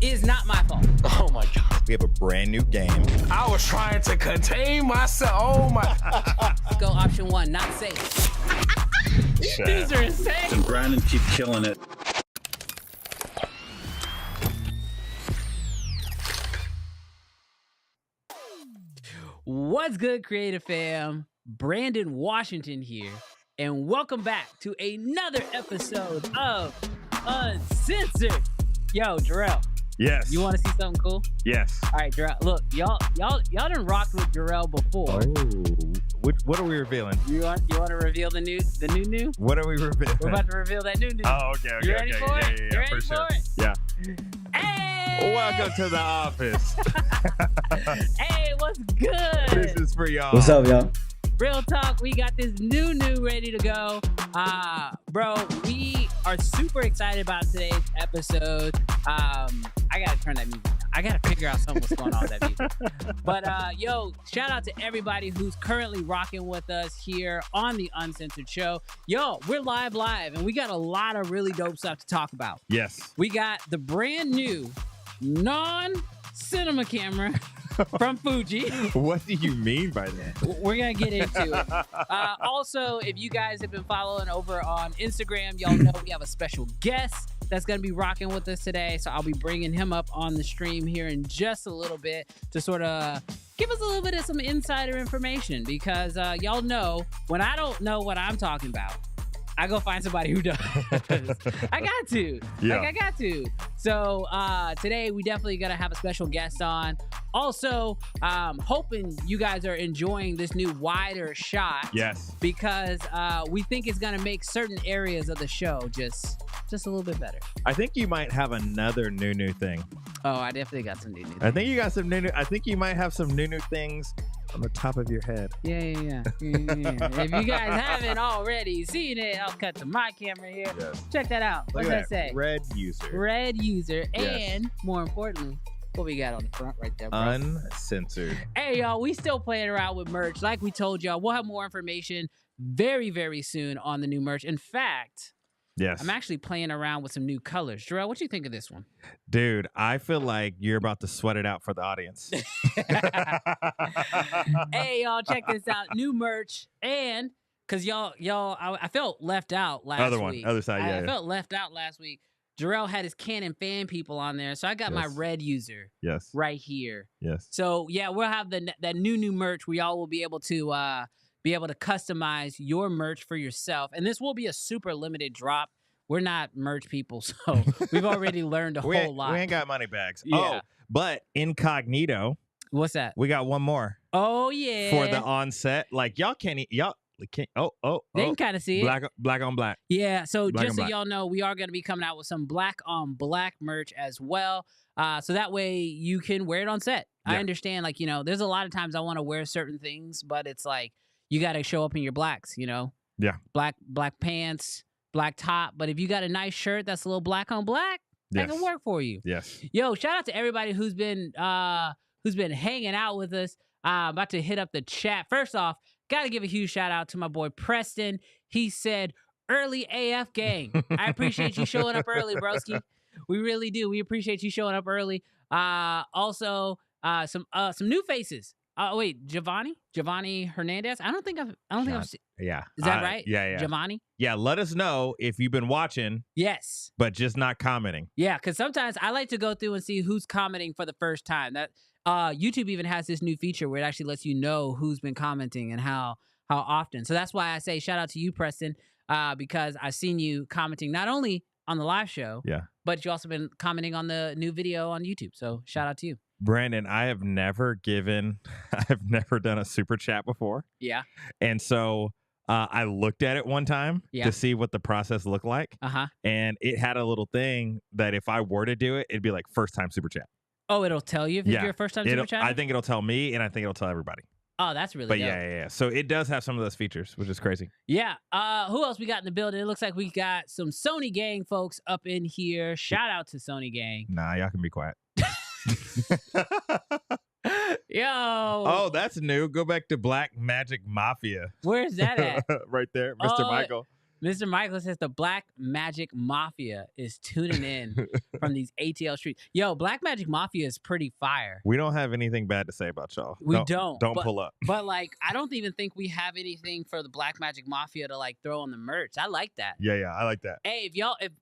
is not my fault. Oh my God. We have a brand new game. I was trying to contain myself. Oh my. Let's go option 1, not safe. These are insane. And Brandon keep killing it. What's good, Creative Fam? Brandon Washington here, and welcome back to another episode of Uncensored. Yo, Jarrell. Yes. You want to see something cool? Yes. All right, Jarrell. Look, y'all done rocked with Jarrell before. Oh. What are we revealing? You want to reveal the new? What are we revealing? We're about to reveal that new. Oh, okay. You ready for it? Yeah, You ready for sure. it? Yeah. Hey! Welcome to the office. Hey, what's good? This is for y'all. What's up, y'all? Real talk, we got this new ready to go. Bro, we are super excited about today's episode. I gotta turn that music down. I gotta figure out what's going on with that music. But yo, shout out to everybody who's currently rocking with us here on the Uncensored Show. Yo, we're live, and we got a lot of really dope stuff to talk about. Yes. We got the brand new non-cinema camera from Fuji. What do you mean by that? We're gonna get into it. Also, if you guys have been following over on Instagram, y'all know we have a special guest that's gonna be rocking with us today. So I'll be bringing him up on the stream here in just a little bit to sort of give us a little bit of some insider information, because y'all know when I don't know what I'm talking about, I go find somebody who does. I got to. Yeah. I got to. So today we definitely gonna have a special guest on. Also, hoping you guys are enjoying this new wider shot. Yes. Because we think it's gonna make certain areas of the show just a little bit better. I think you might have another new thing. Oh, I definitely got some new. I think you got some new. I think you might have some new things on the top of your head. Yeah. If you guys haven't already seen it, I'll cut to my camera here. Yes. Check that out. What's that say? Red user. Red user. Yes. And more importantly, what we got on the front right there, bro? Uncensored. Hey, y'all, we still playing around with merch. Like we told y'all, we'll have more information very, very soon on the new merch. In fact, Yes. I'm actually playing around with some new colors. Jarrell, what you think of this one? Dude, I feel like you're about to sweat it out for the audience. Hey, y'all, check this out. New merch. And because I felt left out last week. Other side, yeah. I felt left out last week. Jarrell had his Canon fan people on there. So I got my red user right here. Yes. So, yeah, we'll have that new merch where y'all will be able to customize your merch for yourself. And this will be a super limited drop. We're not merch people, so we've already learned a whole lot. We ain't got money bags. Yeah. Oh, but incognito. What's that? We got one more. Oh, yeah. For the onset. Like, y'all can't. They can kind of see it. Black on black. Yeah, so Black just on so y'all know, we are going to be coming out with some black on black merch as well. So that way you can wear it on set. Yeah. I understand, like, there's a lot of times I want to wear certain things, but it's like, you got to show up in your blacks, Yeah. Black pants, black top. But if you got a nice shirt that's a little black on black, that can work for you. Yes. Yo, shout out to everybody who's been hanging out with us. About to hit up the chat. First off, got to give a huge shout out to my boy Preston. He said, "Early AF gang." I appreciate you showing up early, broski. We really do. We appreciate you showing up early. Also, some new faces. Wait, Giovanni Hernandez. I don't think I've seen. Yeah. Is that right? Yeah. Giovanni. Yeah. Let us know if you've been watching. Yes. But just not commenting. Yeah, because sometimes I like to go through and see who's commenting for the first time. That YouTube even has this new feature where it actually lets you know who's been commenting and how often. So that's why I say shout out to you, Preston, because I've seen you commenting not only on the live show, but you also been commenting on the new video on YouTube. So shout out to you. Brandon, I've never done a super chat before. Yeah. And so I looked at it one time to see what the process looked like. And it had a little thing that if I were to do it, it'd be like first time super chat. Oh, it'll tell you if you're a first time super chat? I think it'll tell me, and I think it'll tell everybody. Oh, that's really dope. But yeah. So it does have some of those features, which is crazy. Yeah. Who else we got in the building? It looks like we got some Sony gang folks up in here. Shout out to Sony gang. Nah, y'all can be quiet. Yo. Oh, that's new. Go back to Black Magic Mafia. Where's that at? Right there, Mr. Michael. Mr. Michael says the Black Magic Mafia is tuning in from these ATL streets. Yo, Black Magic Mafia is pretty fire. We don't have anything bad to say about y'all. We don't. Don't pull up. But like, I don't even think we have anything for the Black Magic Mafia to like throw on the merch. I like that. Yeah, I like that. Hey,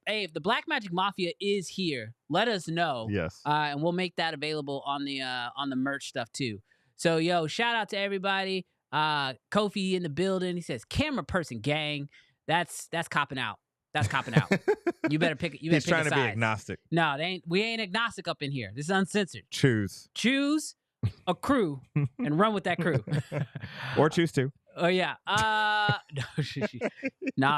if the Black Magic Mafia is here, let us know. Yes. And we'll make that available on the merch stuff too. So yo, shout out to everybody. Kofi in the building. He says, "Camera person gang." That's copping out. That's copping out. You better pick. He's trying to be agnostic. No, we ain't agnostic up in here. This is uncensored. Choose a crew and run with that crew. Or choose to. Oh yeah. Nah,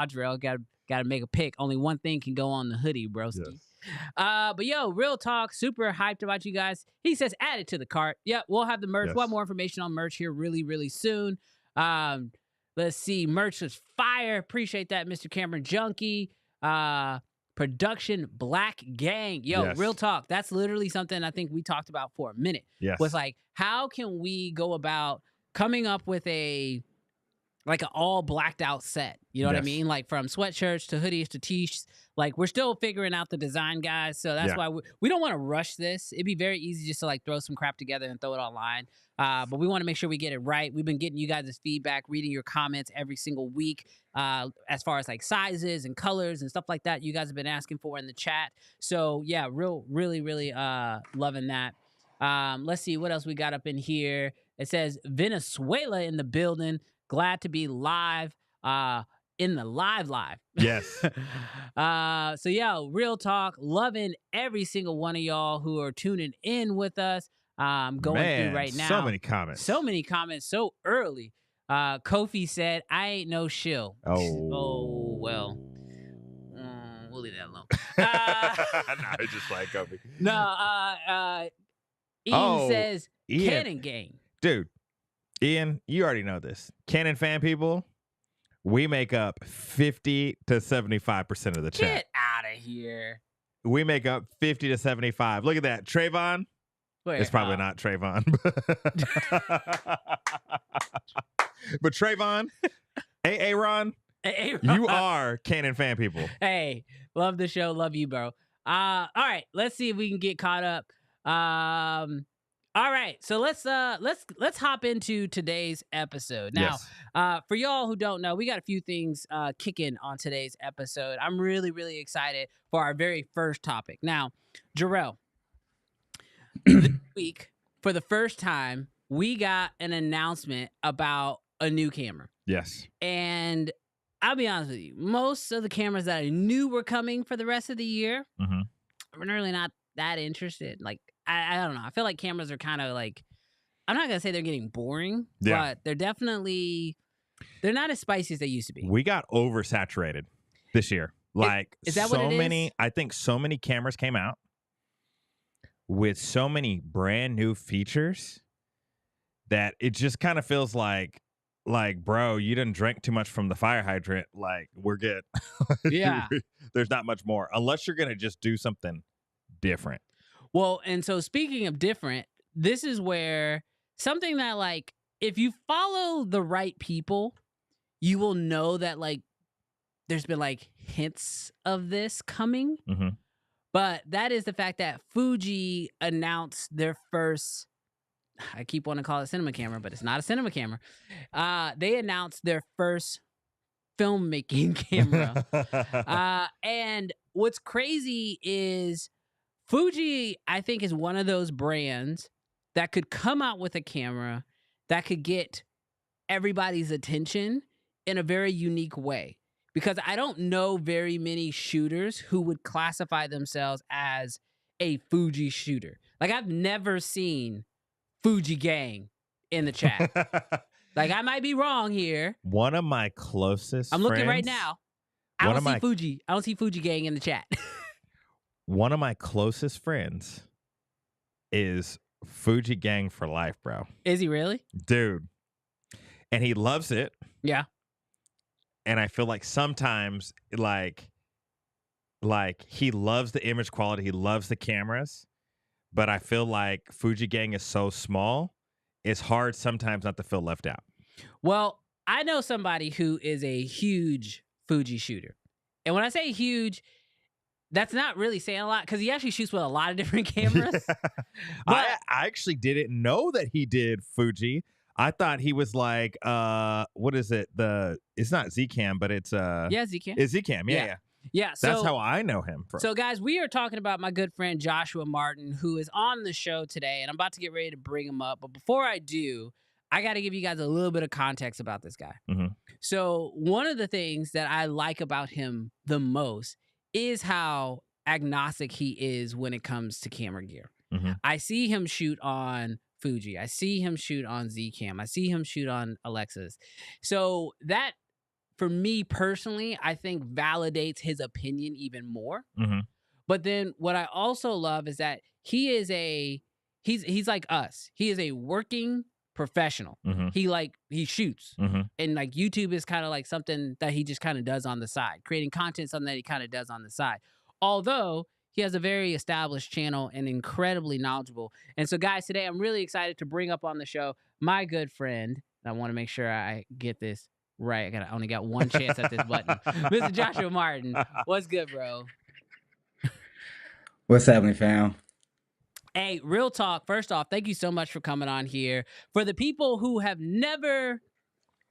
Drell, gotta make a pick. Only one thing can go on the hoodie, broski. Yes. But yo, real talk, super hyped about you guys. He says add it to the cart. Yeah, we'll have the merch. Yes. We'll have more information on merch here really, really soon. Let's see. Merch is fire. Appreciate that, Mr. Cameron Junkie. Production Black Gang. Yo, yes. Real talk. That's literally something I think we talked about for a minute. Yes. Was like, how can we go about coming up with an all blacked out set? You know what I mean? Like from sweatshirts to hoodies to t-shirts. Like we're still figuring out the design, guys. So that's why we don't want to rush this. It'd be very easy just to like throw some crap together and throw it online. But we want to make sure we get it right. We've been getting you guys' feedback, reading your comments every single week as far as like sizes and colors and stuff like that you guys have been asking for in the chat. So yeah, really loving that. Let's see what else we got up in here. It says Venezuela in the building. Glad to be live. In the live. Yes. So yeah, real talk. Loving every single one of y'all who are tuning in with us. Going through right now. So many comments so early. Kofi said, "I ain't no shill." Oh well. We'll leave that alone. No, just like Kofi. No, Ian says Canon gang. Dude, Ian, you already know this. Canon fan people, we make up 50 to 75% of the chat. Get out of here. We make up 50 to 75. Look at that. Trayvon. It's probably not Trayvon. But Trayvon, Aaron, you are Canon fan people. Hey, love the show. Love you, bro. All right, let's see if we can get caught up. All right, so let's hop into today's episode. Now, for y'all who don't know, we got a few things kicking on today's episode. I'm really excited for our very first topic. Now, Jarrell, this week, for the first time, we got an announcement about a new camera. Yes. And I'll be honest with you, most of the cameras that I knew were coming for the rest of the year, I'm really not that interested. Like, I don't know. I feel like cameras are kind of like, I'm not going to say they're getting boring, but they're not as spicy as they used to be. We got oversaturated this year. Like, is that what it is? I think so many cameras came out with so many brand new features that it just kind of feels like, bro, you didn't drink too much from the fire hydrant. Like, we're good. Yeah. There's not much more unless you're going to just do something different. Well, and so speaking of different, this is where something that, like, if you follow the right people, you will know that, like, there's been, like, hints of this coming. But that is the fact that Fuji announced their first, I keep wanting to call it cinema camera, but it's not a cinema camera. They announced their first filmmaking camera. And what's crazy is Fuji, I think, is one of those brands that could come out with a camera that could get everybody's attention in a very unique way. Because I don't know very many shooters who would classify themselves as a Fuji shooter. Like, I've never seen Fuji gang in the chat. Like, I might be wrong here. One of my closest I'm looking right now. I don't see Fuji gang in the chat. One of my closest friends is Fuji gang for life, bro. Is he really? Dude. And he loves it. Yeah. And I feel like sometimes, like he loves the image quality. He loves the cameras. But I feel like Fuji gang is so small, it's hard sometimes not to feel left out. Well, I know somebody who is a huge Fuji shooter. And when I say huge, that's not really saying a lot because he actually shoots with a lot of different cameras. I actually didn't know that he did Fuji. I thought he was like, what is it? It's not Zcam, but it's Zcam. It's Zcam. Yeah. Yeah. So That's how I know him from. So, guys, we are talking about my good friend Joshua Martin, who is on the show today, and I'm about to get ready to bring him up. But before I do, I got to give you guys a little bit of context about this guy. Mhm. So, one of the things that I like about him the most is how agnostic he is when it comes to camera gear. Mhm. I see him shoot on Fuji. I see him shoot on Zcam. I see him shoot on Alexas. So that, for me personally, I think validates his opinion even more. Mhm. But then what I also love is that he's like us. He is a working professional. Mhm. He shoots. Mhm. And like YouTube is kind of like something that he just kind of does on the side. Creating content, something that he kind of does on the side. Although he has a very established channel and incredibly knowledgeable. And so, guys, today I'm really excited to bring up on the show my good friend. I want to make sure I get this right. I only got one chance at this button. Mr. Joshua Martin, what's good, bro? What's happening, fam? Hey, real talk. First off, thank you so much for coming on here. For the people who have never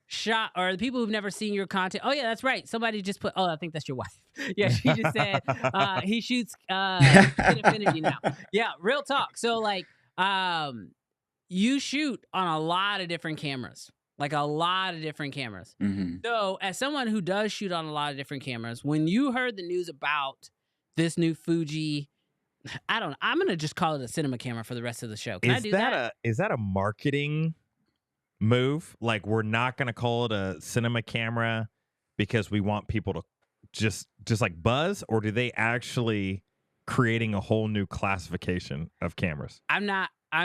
shot, or the people who've never seen your content. Oh yeah, that's right. Somebody just put. Oh, I think that's your wife. Yeah, she just said he shoots Infinity now. Yeah, real talk. So like, you shoot on a lot of different cameras. Like a lot of different cameras. Mm-hmm. So as someone who does shoot on a lot of different cameras, when you heard the news about this new Fuji, I'm gonna just call it a cinema camera for the rest of the show. Can I do that? Is that a marketing move? Like, we're not gonna call it a cinema camera because we want people to just like buzz, or do they actually creating a whole new classification of cameras? I'm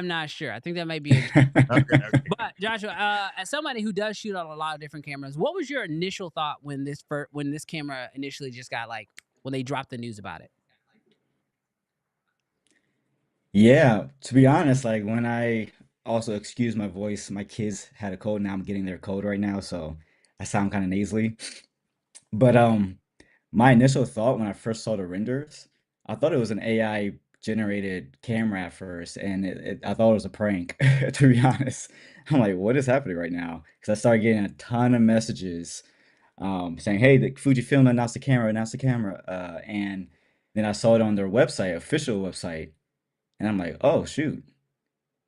not sure. I think that might be a Okay. But Joshua, as somebody who does shoot on a lot of different cameras, what was your initial thought when this camera initially just got when they dropped the news about it? Yeah, to be honest, like when I also excuse my voice, my kids had a cold. Now I'm getting their cold right now, so I sound kind of nasally. But my initial thought when I first saw the renders, I thought it was an AI generated camera at first, and I thought it was a prank, to be honest. I'm like, what is happening right now? Because I started getting a ton of messages saying, hey, the Fujifilm announced the camera, and then I saw it on their website, official website, and I'm like, oh shoot,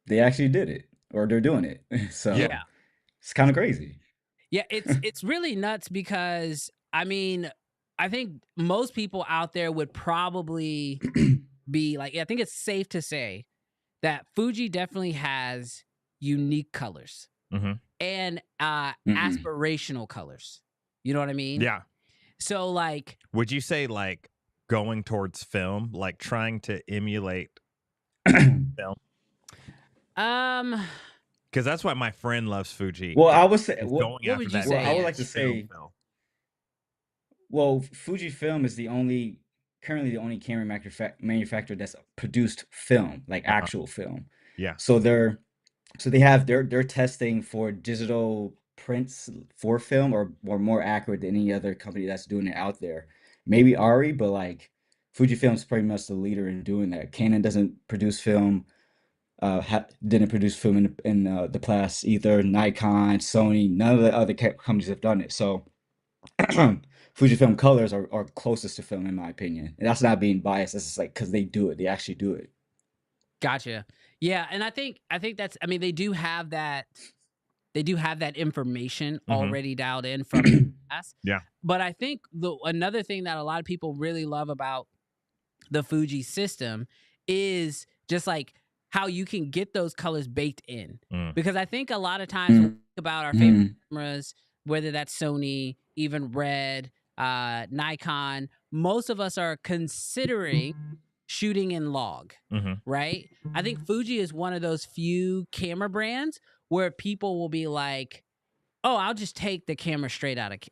they actually did it, or they're doing it. So Yeah. it's kind of crazy. Yeah, it's really nuts because I mean, I think most people out there would probably be like, I think it's safe to say that Fuji definitely has unique colors Mhm. and Mm-mm. aspirational colors. You know what I mean? Yeah. So like, Would you say like going towards film, like trying to emulate film? Because that's why my friend loves Fuji. Well, I would say, Is well, going what after would you that say I would is? like to say, film. well, Fujifilm is currently the only camera manufacturer that's produced film, like actual film. Yeah. So they're testing for digital prints for film, or more accurate than any other company that's doing it out there. Maybe Ari, but like Fujifilm's pretty much the leader in doing that. Canon doesn't produce film. Didn't produce film in the past either. Nikon, Sony, none of the other companies have done it. So Fujifilm colors are closest to film in my opinion. And that's not being biased. That's just like because they do it. They actually do it. Gotcha. Yeah, and I think that's. I mean, they do have that. They do have that information already dialed in from the past. Yeah. But I think another thing that a lot of people really love about the Fuji system is just like how you can get those colors baked in. Because I think a lot of times when we think about our favorite cameras, whether that's Sony, even RØDE, Nikon, most of us are considering shooting in log, right? I think Fuji is one of those few camera brands where people will be like, oh, I'll just take the camera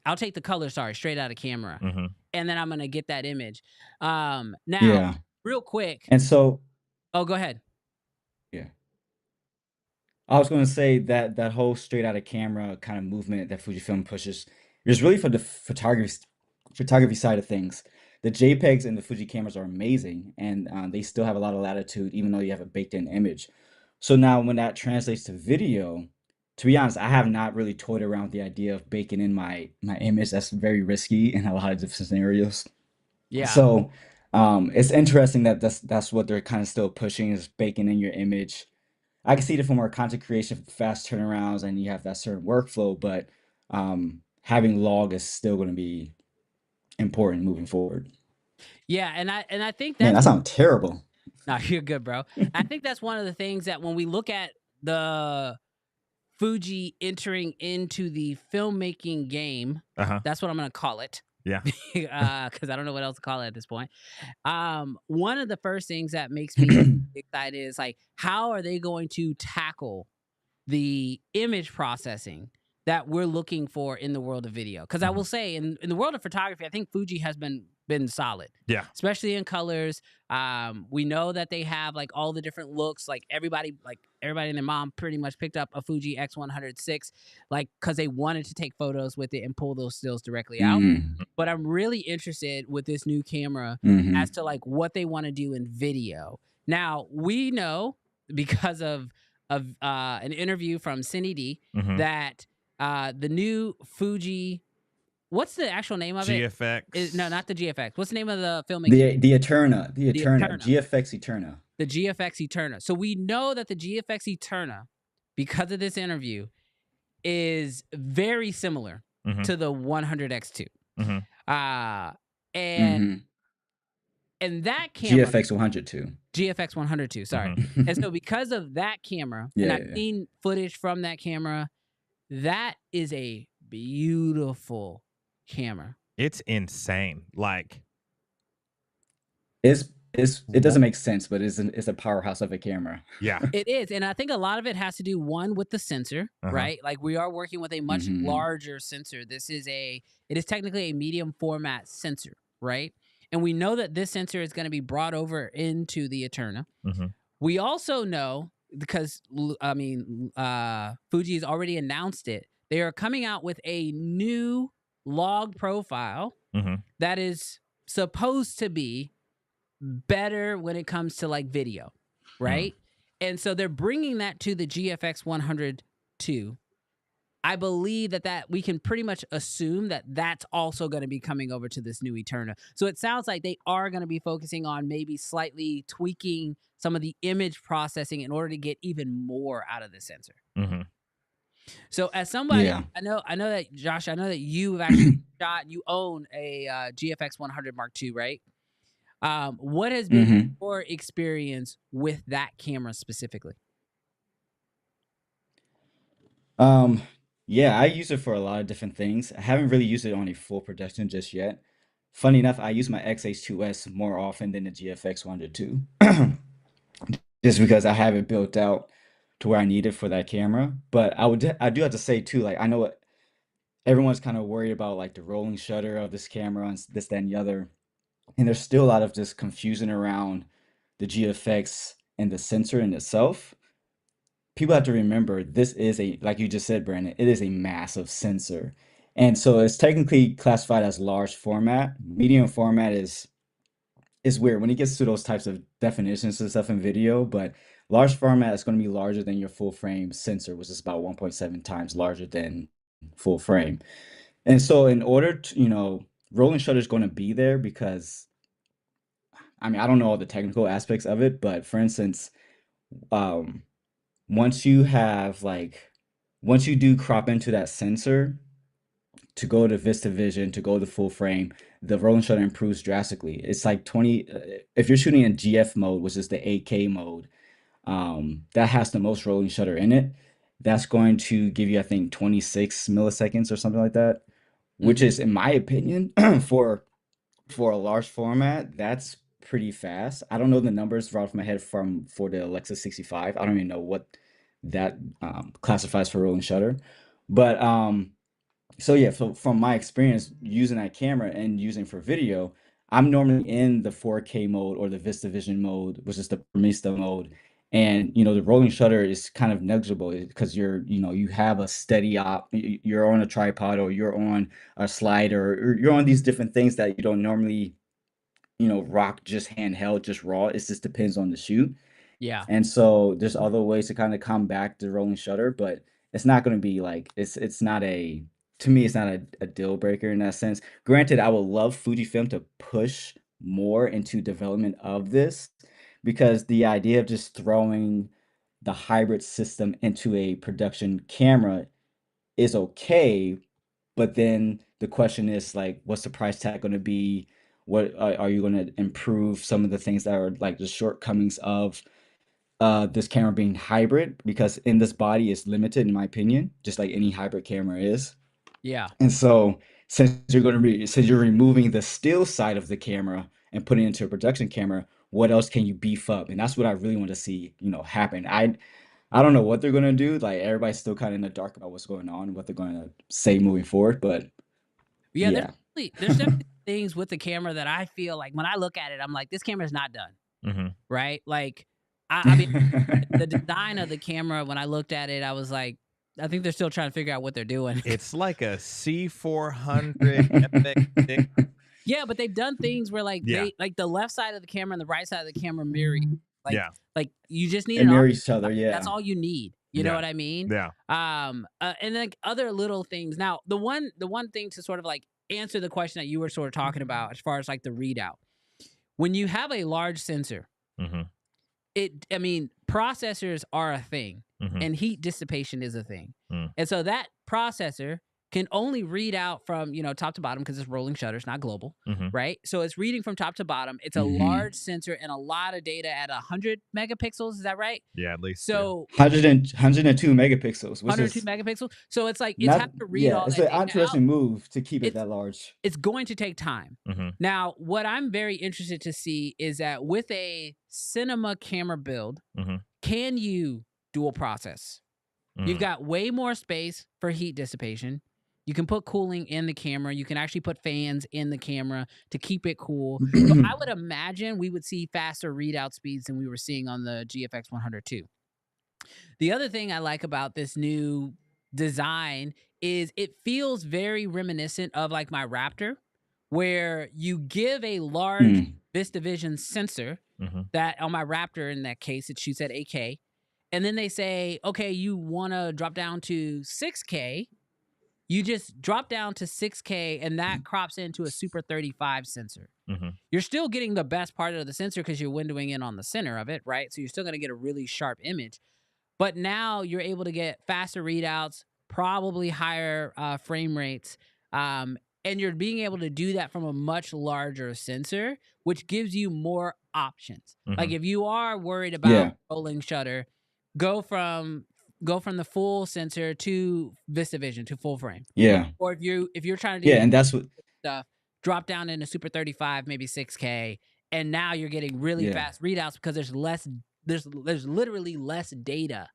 I'll take the color, straight out of camera. And then I'm going to get that image. Now, real quick. And so. Oh, go ahead. Yeah. I was going to say that whole straight out of camera kind of movement that Fujifilm pushes is really for the photography side of things, the JPEGs and the Fuji cameras are amazing, and they still have a lot of latitude, even though you have a baked-in image. So now, when that translates to video, to be honest, I have not really toyed around with the idea of baking in my image. That's very risky in a lot of different scenarios. Yeah. So it's interesting that that's what they're kind of still pushing, is baking in your image. I can see it from our content creation, fast turnarounds, and you have that certain workflow, but having log is still going to be important moving forward. Yeah, and I think Man, that's that sounds terrible. no, you're good, bro. I think that's one of the things that when we look at the Fuji entering into the filmmaking game, that's what I'm gonna call it. Yeah. Because I don't know what else to call it at this point. One of the first things that makes me excited is like, how are they going to tackle the image processing that we're looking for in the world of video? Because I will say, in the world of photography, I think Fuji has been solid. Yeah. Especially in colors. We know that they have like all the different looks. Like everybody and their mom pretty much picked up a Fuji X106, like because they wanted to take photos with it and pull those stills directly out. But I'm really interested with this new camera as to like what they want to do in video. Now we know, because of an interview from Cindy D, that the new Fuji, what's the actual name of GFX. no, not the GFX. What's the name of the filmmaking? The Eterna, GFX Eterna. The GFX Eterna. So we know that the GFX Eterna, because of this interview, is very similar to the 100X2. And that camera, GFX 102. GFX 102, sorry. And so because of that camera, and I've seen footage from that camera, that is a beautiful camera. It's insane. Like, it doesn't make sense, but it's a powerhouse of a camera. Yeah. It is. And I think a lot of it has to do, one, with the sensor, right? Like, we are working with a much larger sensor. It is technically a medium format sensor, right? And we know that this sensor is going to be brought over into the Eterna. We also know, because Fuji has already announced it, they are coming out with a new log profile that is supposed to be better when it comes to like video, right? And so they're bringing that to the GFX 102. I believe that we can pretty much assume that that's also going to be coming over to this new Eterna. So it sounds like they are going to be focusing on maybe slightly tweaking some of the image processing in order to get even more out of the sensor. So as somebody, I know that, Josh, I know that you've actually you own a GFX 100 Mark II, right? What has been your experience with that camera specifically? Yeah, I use it for a lot of different things. I haven't really used it on a full production just yet. Funny enough, I use my X-H2S more often than the GFX 102, just because I have it built out to where I need it for that camera. But I do have to say too, like, I know everyone's kind of worried about like the rolling shutter of this camera and this, that, and the other. And there's still a lot of just confusion around the GFX and the sensor in itself. People have to remember, this is like you just said, Brandon, it is a massive sensor. And so it's technically classified as large format. Medium format is weird when it gets to those types of definitions and stuff in video, but large format is going to be larger than your full frame sensor, which is about 1.7 times larger than full frame. And so in order to, rolling shutter is going to be there because, I mean, I don't know all the technical aspects of it, but for instance, once you do crop into that sensor to go to VistaVision, to go to full frame, the rolling shutter improves drastically. It's like 20, if you're shooting in GF mode, which is the 8K mode, that has the most rolling shutter in it. That's going to give you, I think, 26 milliseconds or something like that, which is, in my opinion, for a large format, that's pretty fast. I don't know the numbers right off my head for the Alexa 65. I don't even know what that classifies for rolling shutter. But so yeah, so from my experience using that camera and using for video, I'm normally in the 4K mode or the VistaVision mode, which is the Premista mode. And the rolling shutter is kind of negligible because you have a steady you're on a tripod, or you're on a slider, or you're on these different things that you don't normally rock just handheld, just raw. It just depends on the shoot. Yeah. And so there's other ways to kind of come back to rolling shutter, but it's not going to be like it's not a to me it's not a deal breaker in that sense. Granted, I would love Fujifilm to push more into development of this, because the idea of just throwing the hybrid system into a production camera is okay, but then the question is, like, what's the price tag going to be? What are you going to improve some of the things that are like the shortcomings of this camera being hybrid? Because in this body is limited, in my opinion, just like any hybrid camera is. Yeah. And so since you're removing the still side of the camera and putting it into a production camera, what else can you beef up? And that's what I really want to see, happen. I don't know what they're gonna do. Like, everybody's still kind of in the dark about what's going on, what they're going to say moving forward. But Yeah, yeah. there's definitely things with the camera that I feel like when I look at it, I'm like, this camera's not done, Mm-hmm. right? Like, I mean, the design of the camera, when I looked at it, I was like, I think they're still trying to figure out what they're doing. It's like a C400 epic. Yeah, but they've done things where like Yeah. they like the left side of the camera and the right side of the camera mirror. Like, Yeah. like you just need And an mirror optic each other, side. yeah. That's all you need. You know Yeah. what I mean? Yeah. And then other little things. Now, the one thing to sort of like answer the question that you were sort of talking about as far as like the readout. When you have a large sensor, Mm-hmm. processors are a thing, Mm-hmm. and heat dissipation is a thing. Mm. And so that processor can only read out from, top to bottom, because it's rolling shutters, not global, Mm-hmm. right? So it's reading from top to bottom. It's a large sensor and a lot of data at 100 megapixels. Is that right? Yeah, at least. So 102 megapixels, which 102 is megapixels. So it's like it's not, having to read all it's that an data out. interesting move to keep it It's- that large. It's going to take time. Mm-hmm. Now, what I'm very interested to see is that with a cinema camera build, Mm-hmm. can you dual process? You've got way more space for heat dissipation. You can put cooling in the camera. You can actually put fans in the camera to keep it cool. So I would imagine we would see faster readout speeds than we were seeing on the GFX 102. The other thing I like about this new design is it feels very reminiscent of like my Raptor, where you give a large VistaVision sensor Mm-hmm. that on my Raptor, in that case, it shoots at 8K. And then they say, okay, you want to drop down to 6K. You just drop down to 6K, and that crops into a Super 35 sensor. Mm-hmm. You're still getting the best part of the sensor because you're windowing in on the center of it, right? So you're still going to get a really sharp image. But now you're able to get faster readouts, probably higher frame rates. And you're being able to do that from a much larger sensor, which gives you more options. Mm-hmm. Like if you are worried about rolling shutter, go from the full sensor to VistaVision, to full frame. Yeah. Or if you're trying to do and that's what stuff, drop down into Super 35, maybe 6K, and now you're getting really fast readouts because there's literally less data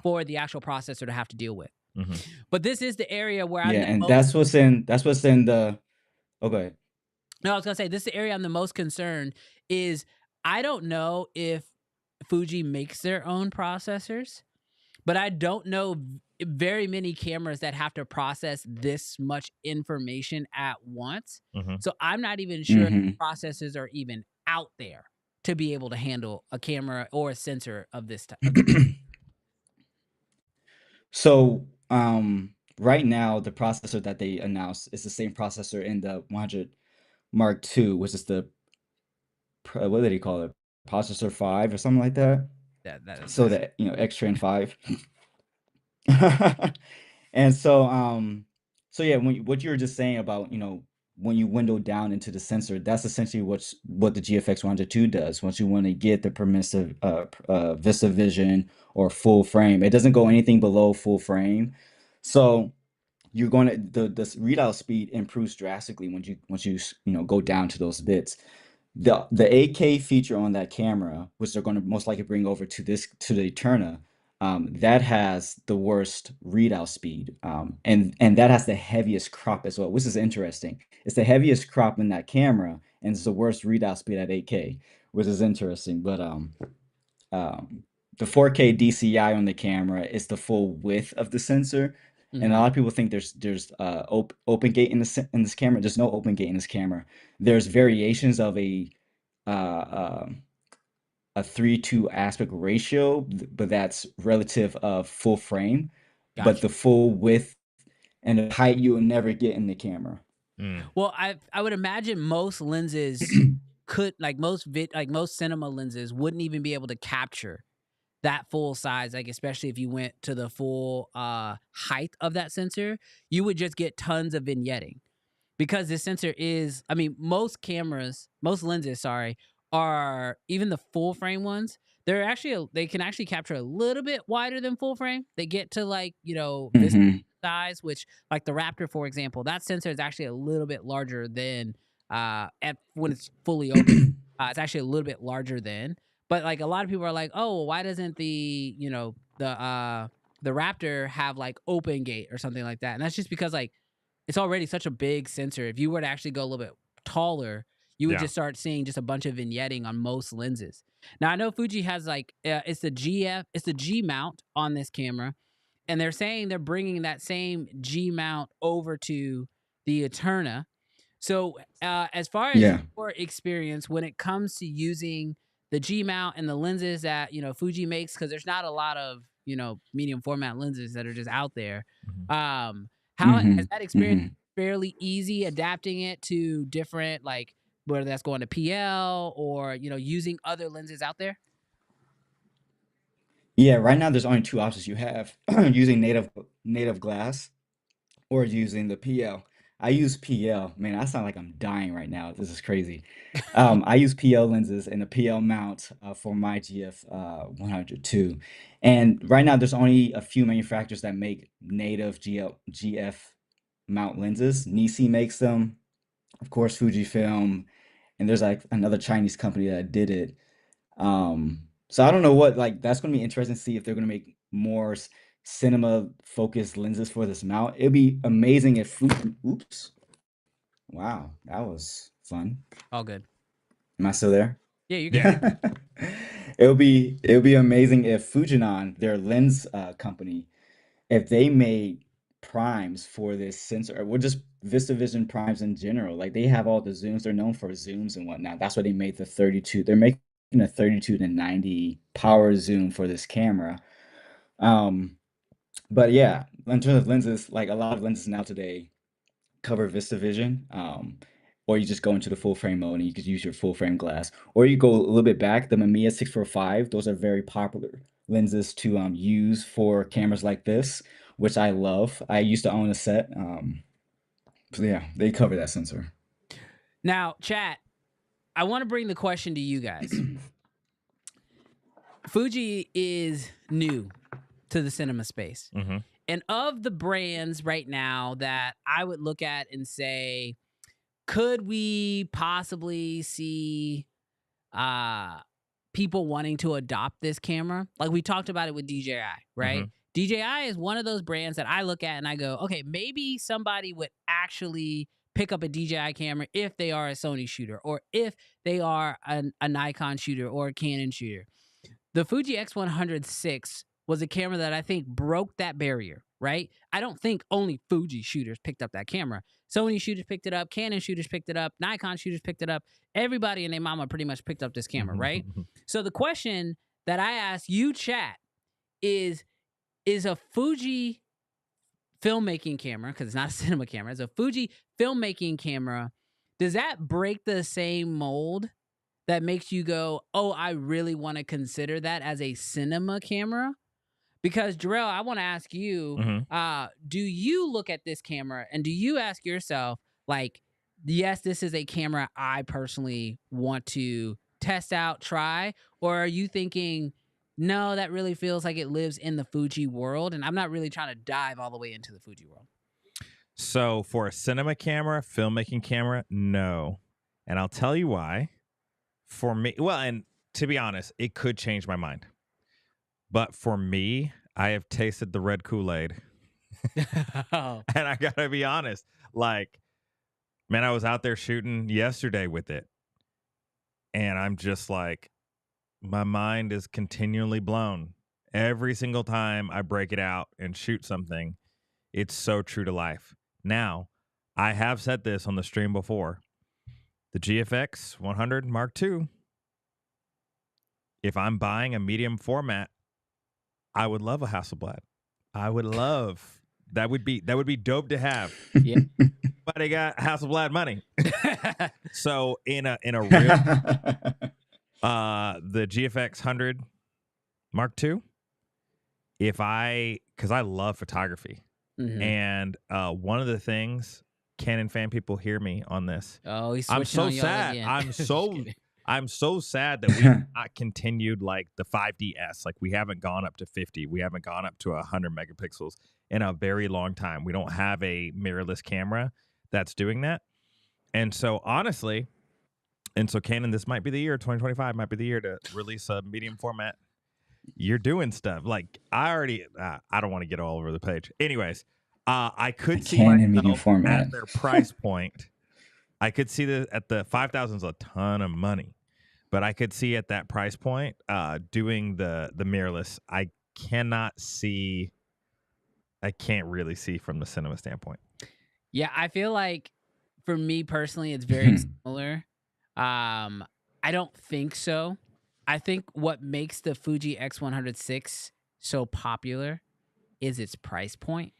for the actual processor to have to deal with. Mm-hmm. But this is the area where that's what's in the okay. No, I was gonna say, this is the area I'm the most concerned is I don't know if Fuji makes their own processors, but I don't know very many cameras that have to process this much information at once. Mm-hmm. So I'm not even sure if processors are even out there to be able to handle a camera or a sensor of this type. So right now, the processor that they announced is the same processor in the 100 Mark II, which is the what did he call it? Processor 5 or something like that. So that X-Trend 5. And so yeah, what you were just saying about when you window down into the sensor, that's essentially what the GFX 102 does. Once you want to get the permissive VistaVision or full frame, it doesn't go anything below full frame. So you're going to the readout speed improves drastically once you go down to those bits. The 8K feature on that camera, which they're going to most likely bring over to the Eterna, that has the worst readout speed, and that has the heaviest crop as well, which is interesting. It's the heaviest crop in that camera, and it's the worst readout speed at 8K, which is interesting. But the 4K DCI on the camera is the full width of the sensor, and a lot of people think there's open gate in this camera. There's no open gate in this camera. There's variations of uh, a 3:2 aspect ratio, but that's relative of full frame. But Gotcha. the full width and the height you will never get in the camera. Well, I would imagine most lenses could like most cinema lenses wouldn't even be able to capture that full size, like especially if you went to the full height of that sensor, you would just get tons of vignetting. Because this sensor is, I mean, most lenses, sorry, are even the full frame ones. They're actually they can actually capture a little bit wider than full frame. They get to like this Hmm. size, which like the Raptor, for example, that sensor is actually a little bit larger than when it's fully open. It's actually a little bit larger than. But like a lot of people are like, oh, well, why doesn't the the Raptor have like open gate or something like that? And that's just because like it's already such a big sensor. If you were to actually go a little bit taller, you would Yeah. just start seeing just a bunch of vignetting on most lenses. Now I know Fuji has like it's the G mount on this camera, and they're saying they're bringing that same G mount over to the Eterna. So as far as Yeah. your experience when it comes to using the G mount and the lenses that Fuji makes, because there's not a lot of medium format lenses that are just out there. How has Hmm. that experience Hmm. fairly easy adapting it to different, like whether that's going to PL or using other lenses out there? Yeah, right now there's only two options you have: using native glass or using the PL. I use PL. Man, I sound like I'm dying right now. This is crazy. I use PL lenses and the PL mount for my GF 102. And right now there's only a few manufacturers that make native GF mount lenses. Nisi makes them, of course, Fujifilm, and there's like another Chinese company that did it. So I don't know what, like, that's gonna be interesting to see if they're gonna make more cinema focused lenses for this mount. It'd be amazing if oops. Wow, that was fun. All good. Am I still there? Yeah, you're good. Yeah. It would be amazing if Fujinon, their lens company, if they made primes for this sensor, or just VistaVision primes in general. Like they have all the zooms, they're known for zooms and whatnot. That's why they made the 32. They're making a 32 to 90 power zoom for this camera. Um, but yeah, in terms of lenses, like a lot of lenses now today cover VistaVision. Or you just go into the full frame mode and you could use your full frame glass. Or you go a little bit back, the Mamiya 645, those are very popular lenses to use for cameras like this, which I love. I used to own a set. So yeah, they cover that sensor. Now, chat, I want to bring the question to you guys. Fuji is new to the cinema space. Mm-hmm. And of the brands right now that I would look at and say, could we possibly see people wanting to adopt this camera? Like we talked about it with DJI, right? DJI is one of those brands that I look at and I go, okay, maybe somebody would actually pick up a DJI camera if they are a Sony shooter or if they are a Nikon shooter or a Canon shooter. The Fuji X106 was a camera that I think broke that barrier, right? I don't think only Fuji shooters picked up that camera. Sony shooters picked it up, Canon shooters picked it up, Nikon shooters picked it up. Everybody and their mama pretty much picked up this camera, right? So the question that I ask you, chat, is a Fuji filmmaking camera, because it's not a cinema camera, it's a Fuji filmmaking camera, does that break the same mold that makes you go, oh, I really want to consider that as a cinema camera? Because Jarrell, I want to ask you, do you look at this camera and do you ask yourself, like, yes, this is a camera I personally want to test out, try, or are you thinking, no, that really feels like it lives in the Fuji world, and I'm not really trying to dive all the way into the Fuji world? So for a cinema camera, filmmaking camera, no. And I'll tell you why. For me, well, and to be honest, it could change my mind. But for me, I have tasted the red Kool-Aid. Oh. And I gotta be honest, like, man, I was out there shooting yesterday with it. And I'm just like, my mind is continually blown. Every single time I break it out and shoot something, it's so true to life. Now, I have said this on the stream before. The GFX 100 Mark II, if I'm buying a medium format, I would love a Hasselblad. I would love that would be dope to have. Yeah. But I got Hasselblad money. So in a real the GFX 100 Mark II, because I love photography. And one of the things, Canon fan people, hear me on this. Oh, he's I'm switching so on y'all sad. again. I'm so sad that we've not continued like the 5DS. Like we haven't gone up to 50. We haven't gone up to 100 megapixels in a very long time. We don't have a mirrorless camera that's doing that. And so honestly, Canon, this might be the year, 2025 might be the year to release a medium format. You're doing stuff. Like I don't want to get all over the page. Anyways, I could see Canon medium myself format at their price point. I could see that at the 5,000 is a ton of money, but I could see at that price point doing the mirrorless. I can't really see from the cinema standpoint. Yeah, I feel like for me personally, it's very similar. I don't think so. I think what makes the Fuji X106 so popular is its price point.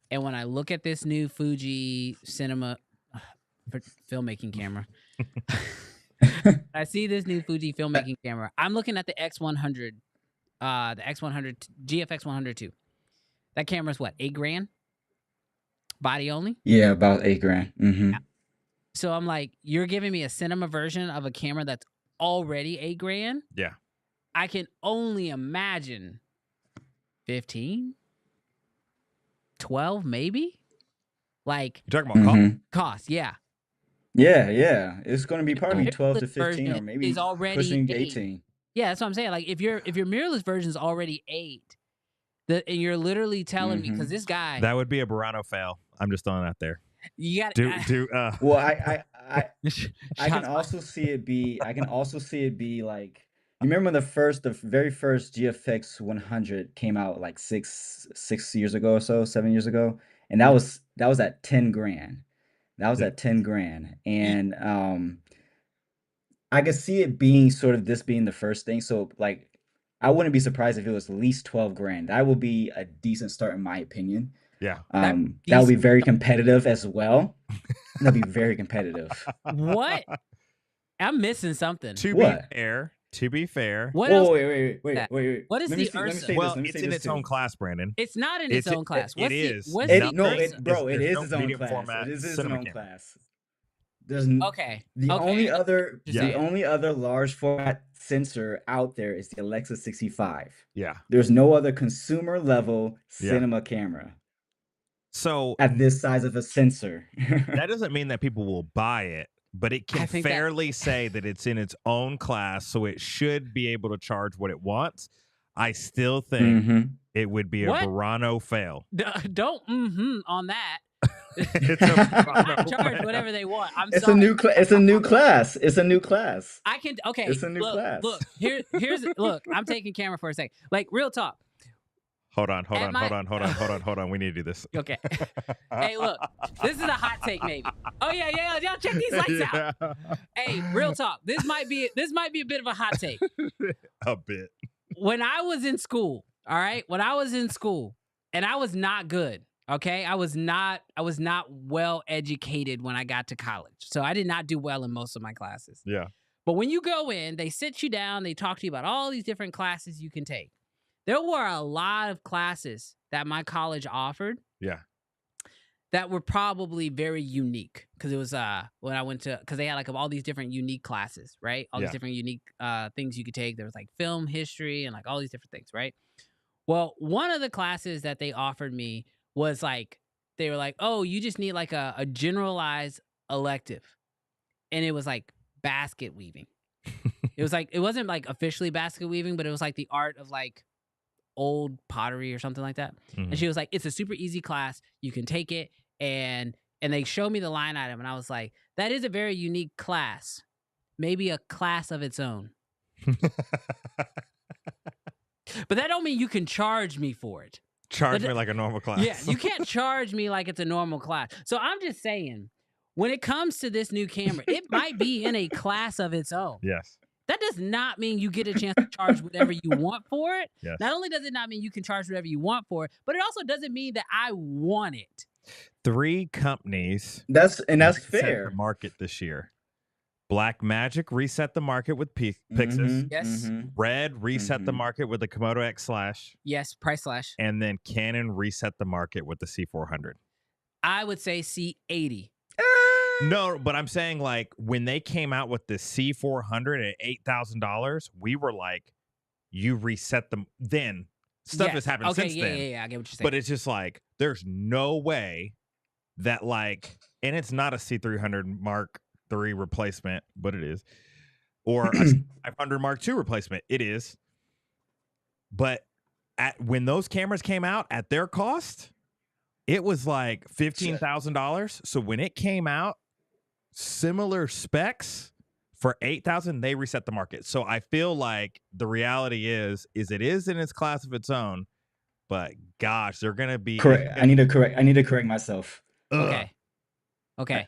And when I look at this new Fuji cinema filmmaking camera, I see this new Fuji filmmaking camera. I'm looking at the X100, the X100 GFX 102. That camera's what, $8,000? Body only? Yeah, about $8,000. Yeah. So I'm like, you're giving me a cinema version of a camera that's already $8,000? Yeah. I can only imagine 15, 12, maybe. Like you're talking about cost, yeah. Yeah. It's going to be probably 12 to 15, or maybe is already pushing 8. 18. Yeah, that's what I'm saying. Like if your mirrorless version is already 8, and you're literally telling me, because this guy, that would be a Burano fail. I'm just throwing it out there. You got Well, I can also see it be. I can also see it be like. You remember the very first GFX 100 came out like six years ago or so, 7 years ago, and that was at $10,000. That was at $10,000, and I could see it being sort of this being the first thing. So like, I wouldn't be surprised if it was at least $12,000. That would be a decent start in my opinion. Yeah. That would be very competitive as well. That'd be very competitive. What? I'm missing something. To be fair. What else? Wait. What is the Ursa? Well, it's in its own class, Brandon. It's not in its own class. It is. What's it the is its own medium class. format It is its cinema own camera. class. There's the only other large format sensor out there is the Alexa 65. Yeah. There's no other consumer level cinema camera. So at this size of a sensor. That doesn't mean that people will buy it, but it can fairly say that it's in its own class, so it should be able to charge what it wants. I still think it would be a Burano fail. Don't on that. It's a charge whatever they want. It's a new class. It's a new class. It's a new class. I can It's a new class. Look, here's look. I'm taking camera for a second. Like real talk. Hold on. We need to do this. Okay. Hey, look. This is a hot take, maybe. Oh yeah. Y'all check these lights out. Hey, real talk. This might be a bit of a hot take. A bit. When I was in school, all right. When I was in school, and I was not good. Okay, I was not well educated when I got to college, so I did not do well in most of my classes. Yeah. But when you go in, they sit you down, they talk to you about all these different classes you can take. There were a lot of classes that my college offered. Yeah. That were probably very unique because it was when I went to, because they had like all these different unique classes, right? All these different unique things you could take. There was like film history and like all these different things, right? Well, one of the classes that they offered me was like, they were like, oh, you just need like a generalized elective. And it was like basket weaving. It was like, it wasn't like officially basket weaving, but it was like the art of like old pottery or something like that. And she was like, it's a super easy class. You can take it. And they showed me the line item. And I was like, that is a very unique class. Maybe a class of its own. But that don't mean you can charge me for it. Charge me like a normal class. Yeah, you can't charge me like it's a normal class. So I'm just saying, when it comes to this new camera, it might be in a class of its own. Yes. That does not mean you get a chance to charge whatever you want for it. Yes. Not only does it not mean you can charge whatever you want for it, but it also doesn't mean that I want it. 3 companies That's set fair. the market this year. Blackmagic reset the market with Pixis. Mhm, Yes. mhm. Red reset the Mhm. market with the Komodo X Slash. Yes, price slash. And then Canon reset the market with the C400. I would say C80. No, but I'm saying like when they came out with the C400 at $8,000, we were like, you reset them. Then stuff has happened Okay, since yeah, then. yeah, I get what you're saying. But it's just like there's no way that like, and it's not a C300 Mark III replacement, but it is, or a 500 Mark II replacement. It is. But when those cameras came out at their cost, it was like $15,000. So when it came out, similar specs for $8,000, they reset the market. So I feel like the reality is it is in its class of its own. But gosh, they're gonna be Correct. I need to correct myself. Okay. Okay.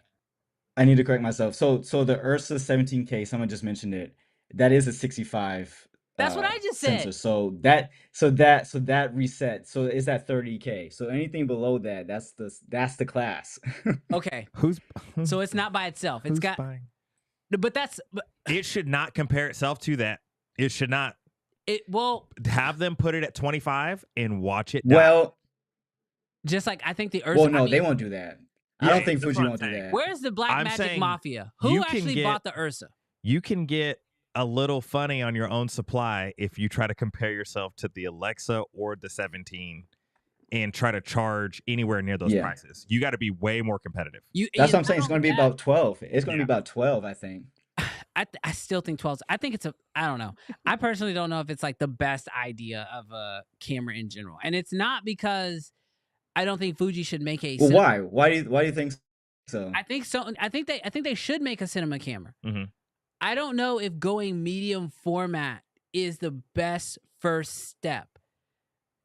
I need to correct myself. So the Ursa 17K, someone just mentioned it. That is a 65. That's what I just sensor. said. So that reset. So is that 30K? So anything below that, that's the class. Okay. So it's not by itself. It's got buying? But It should not compare itself to that. It should not. Have them put it at 25 and watch it die. Well, just like I think the Ursa. Well, no, they won't do that. I don't think Fuji won't do that. Where's the Blackmagic Mafia? Who you actually bought the Ursa? You can get a little funny on your own supply if you try to compare yourself to the Alexa or the 17 and try to charge anywhere near those prices. You got to be way more competitive. That's what I'm saying. It's going to be about 12. It's going to be about 12, I think. I still think 12. I think I don't know. I personally don't know if it's like the best idea of a camera in general. And it's not because I don't think Fuji should make a. Well, why? Why do you think so? I think so. I think they should make a cinema camera. Mm-hmm. I don't know if going medium format is the best first step.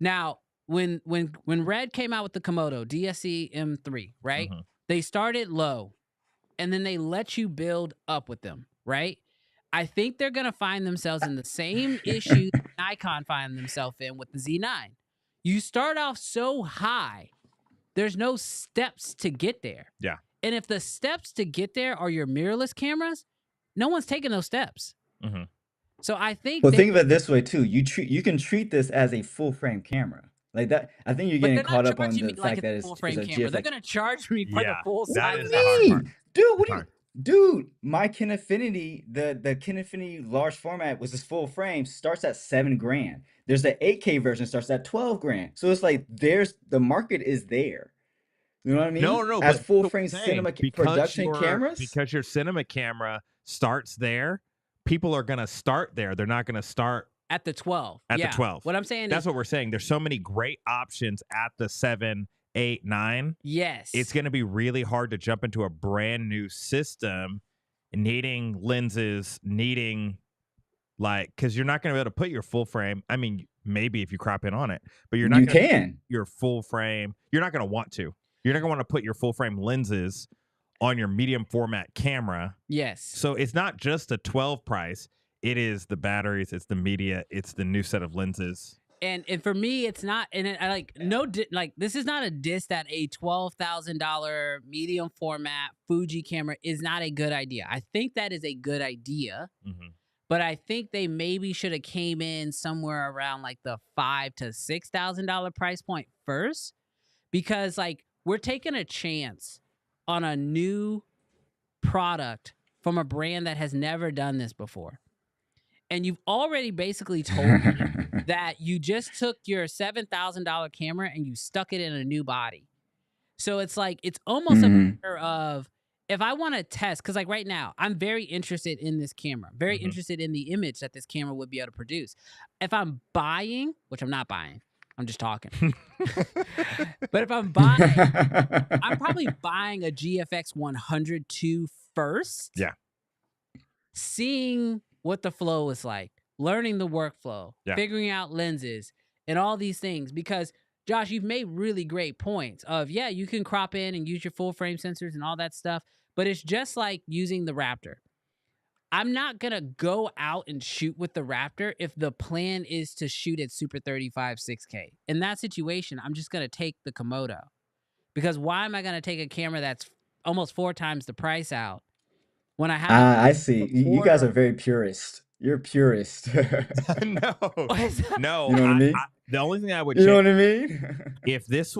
Now, when Red came out with the Komodo DSC M3, right? Mm-hmm. They started low, and then they let you build up with them, right? I think they're gonna find themselves in the same issue Nikon find themselves in with the Z9. You start off so high, there's no steps to get there. Yeah. And if the steps to get there are your mirrorless cameras, no one's taking those steps. Mm-hmm. So I think. Well, think of it this way too. You can treat this as a full frame camera like that. I think you're getting caught up on the fact that it's a GFX. They're gonna charge me for the full size. That is the hard part. Dude, Dude, my Ken Infinity, the Ken Infinity large format was this full frame, starts at $7,000. There's the 8K version starts at $12,000. So it's like the market is there. You know what I mean? No, as but full frame cinema production cameras. Because your cinema camera starts there, people are gonna start there. They're not gonna start at the 12. At the 12. What I'm saying that's what we're saying. There's so many great options at the 7, 8, 9. Yes. It's gonna be really hard to jump into a brand new system, needing lenses, needing because you're not gonna be able to put your full frame. I mean, maybe if you crop in on it, but you're not. Your full frame. You're not gonna want to. You're not going to want to put your full frame lenses on your medium format camera. Yes. So it's not just a 12 price. It is the batteries. It's the media. It's the new set of lenses. And for me, it's not. And I this is not a diss that a $12,000 medium format Fuji camera is not a good idea. I think that is a good idea. Mm-hmm. But I think they maybe should have came in somewhere around like the $5,000 to $6,000 price point first, because we're taking a chance on a new product from a brand that has never done this before. And you've already basically told me that you just took your $7,000 camera and you stuck it in a new body. So it's almost a matter of, if I want to test, because right now, I'm very interested in this camera, very interested in the image that this camera would be able to produce. If I'm buying, which I'm not buying, I'm just talking. But if I'm buying, I'm probably buying a GFX 100 II first. Yeah. Seeing what the flow is like. learning the workflow, Yeah. figuring out lenses, and all these things. Because Josh, you've made really great points of, yeah, you can crop in and use your full frame sensors and all that stuff, but it's just like using the Raptor. I'm not going to go out and shoot with the Raptor if the plan is to shoot at Super 35 6K. In that situation, I'm just going to take the Komodo. Because why am I going to take a camera that's almost 4 times the price out when I have I see. You guys quarter- are very purist. You're purist. No, no. You know what I mean? The only thing I would You know change, what I mean? if this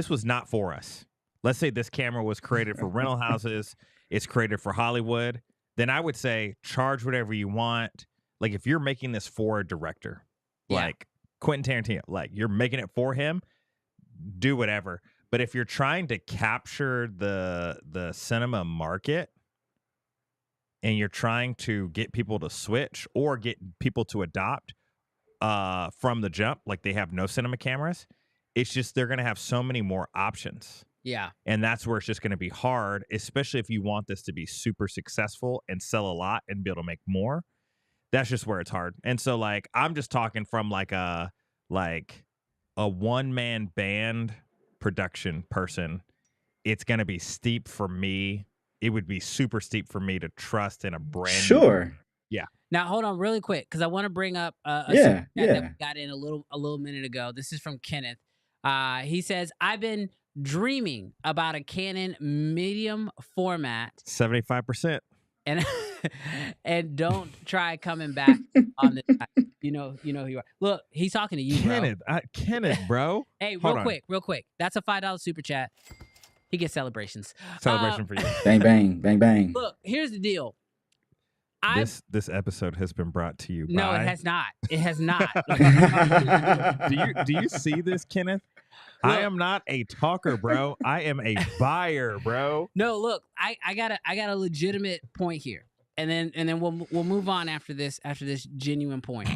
was not for us, let's say this camera was created for rental houses, it's created for Hollywood, then I would say charge whatever you want. Like if you're making this for a director, Yeah. like Quentin Tarantino, like you're making it for him, do whatever. But if you're trying to capture the cinema market and you're trying to get people to switch or get people to adopt from the jump, like they have no cinema cameras, it's just they're going to have so many more options. Yeah. And that's where it's just going to be hard, especially if you want this to be super successful and sell a lot and be able to make more. That's just where it's hard. And so like I'm just talking from like a one-man band production person. It's going to be steep for me. It would be super steep for me to trust in a brand new. Sure. Now hold on really quick because I want to bring up a Yeah, super chat that yeah. we got in a little minute ago. This is from Kenneth. He says, "I've been dreaming about a Canon medium format 75%. and and don't try coming back on this. You know who you are. Look, he's talking to you, bro. Kenneth, bro. Hey, Hold on. real quick. That's a $5 super chat. He you. Celebration for you. Bang, bang, bang, bang. Look, here's the deal. This episode has been brought to you No, by... it has not. It has not. Do you see this, Kenneth? Look. I am not a talker, bro. I am a buyer, bro. No, look, I got a legitimate point here. And then we'll move on after this genuine point.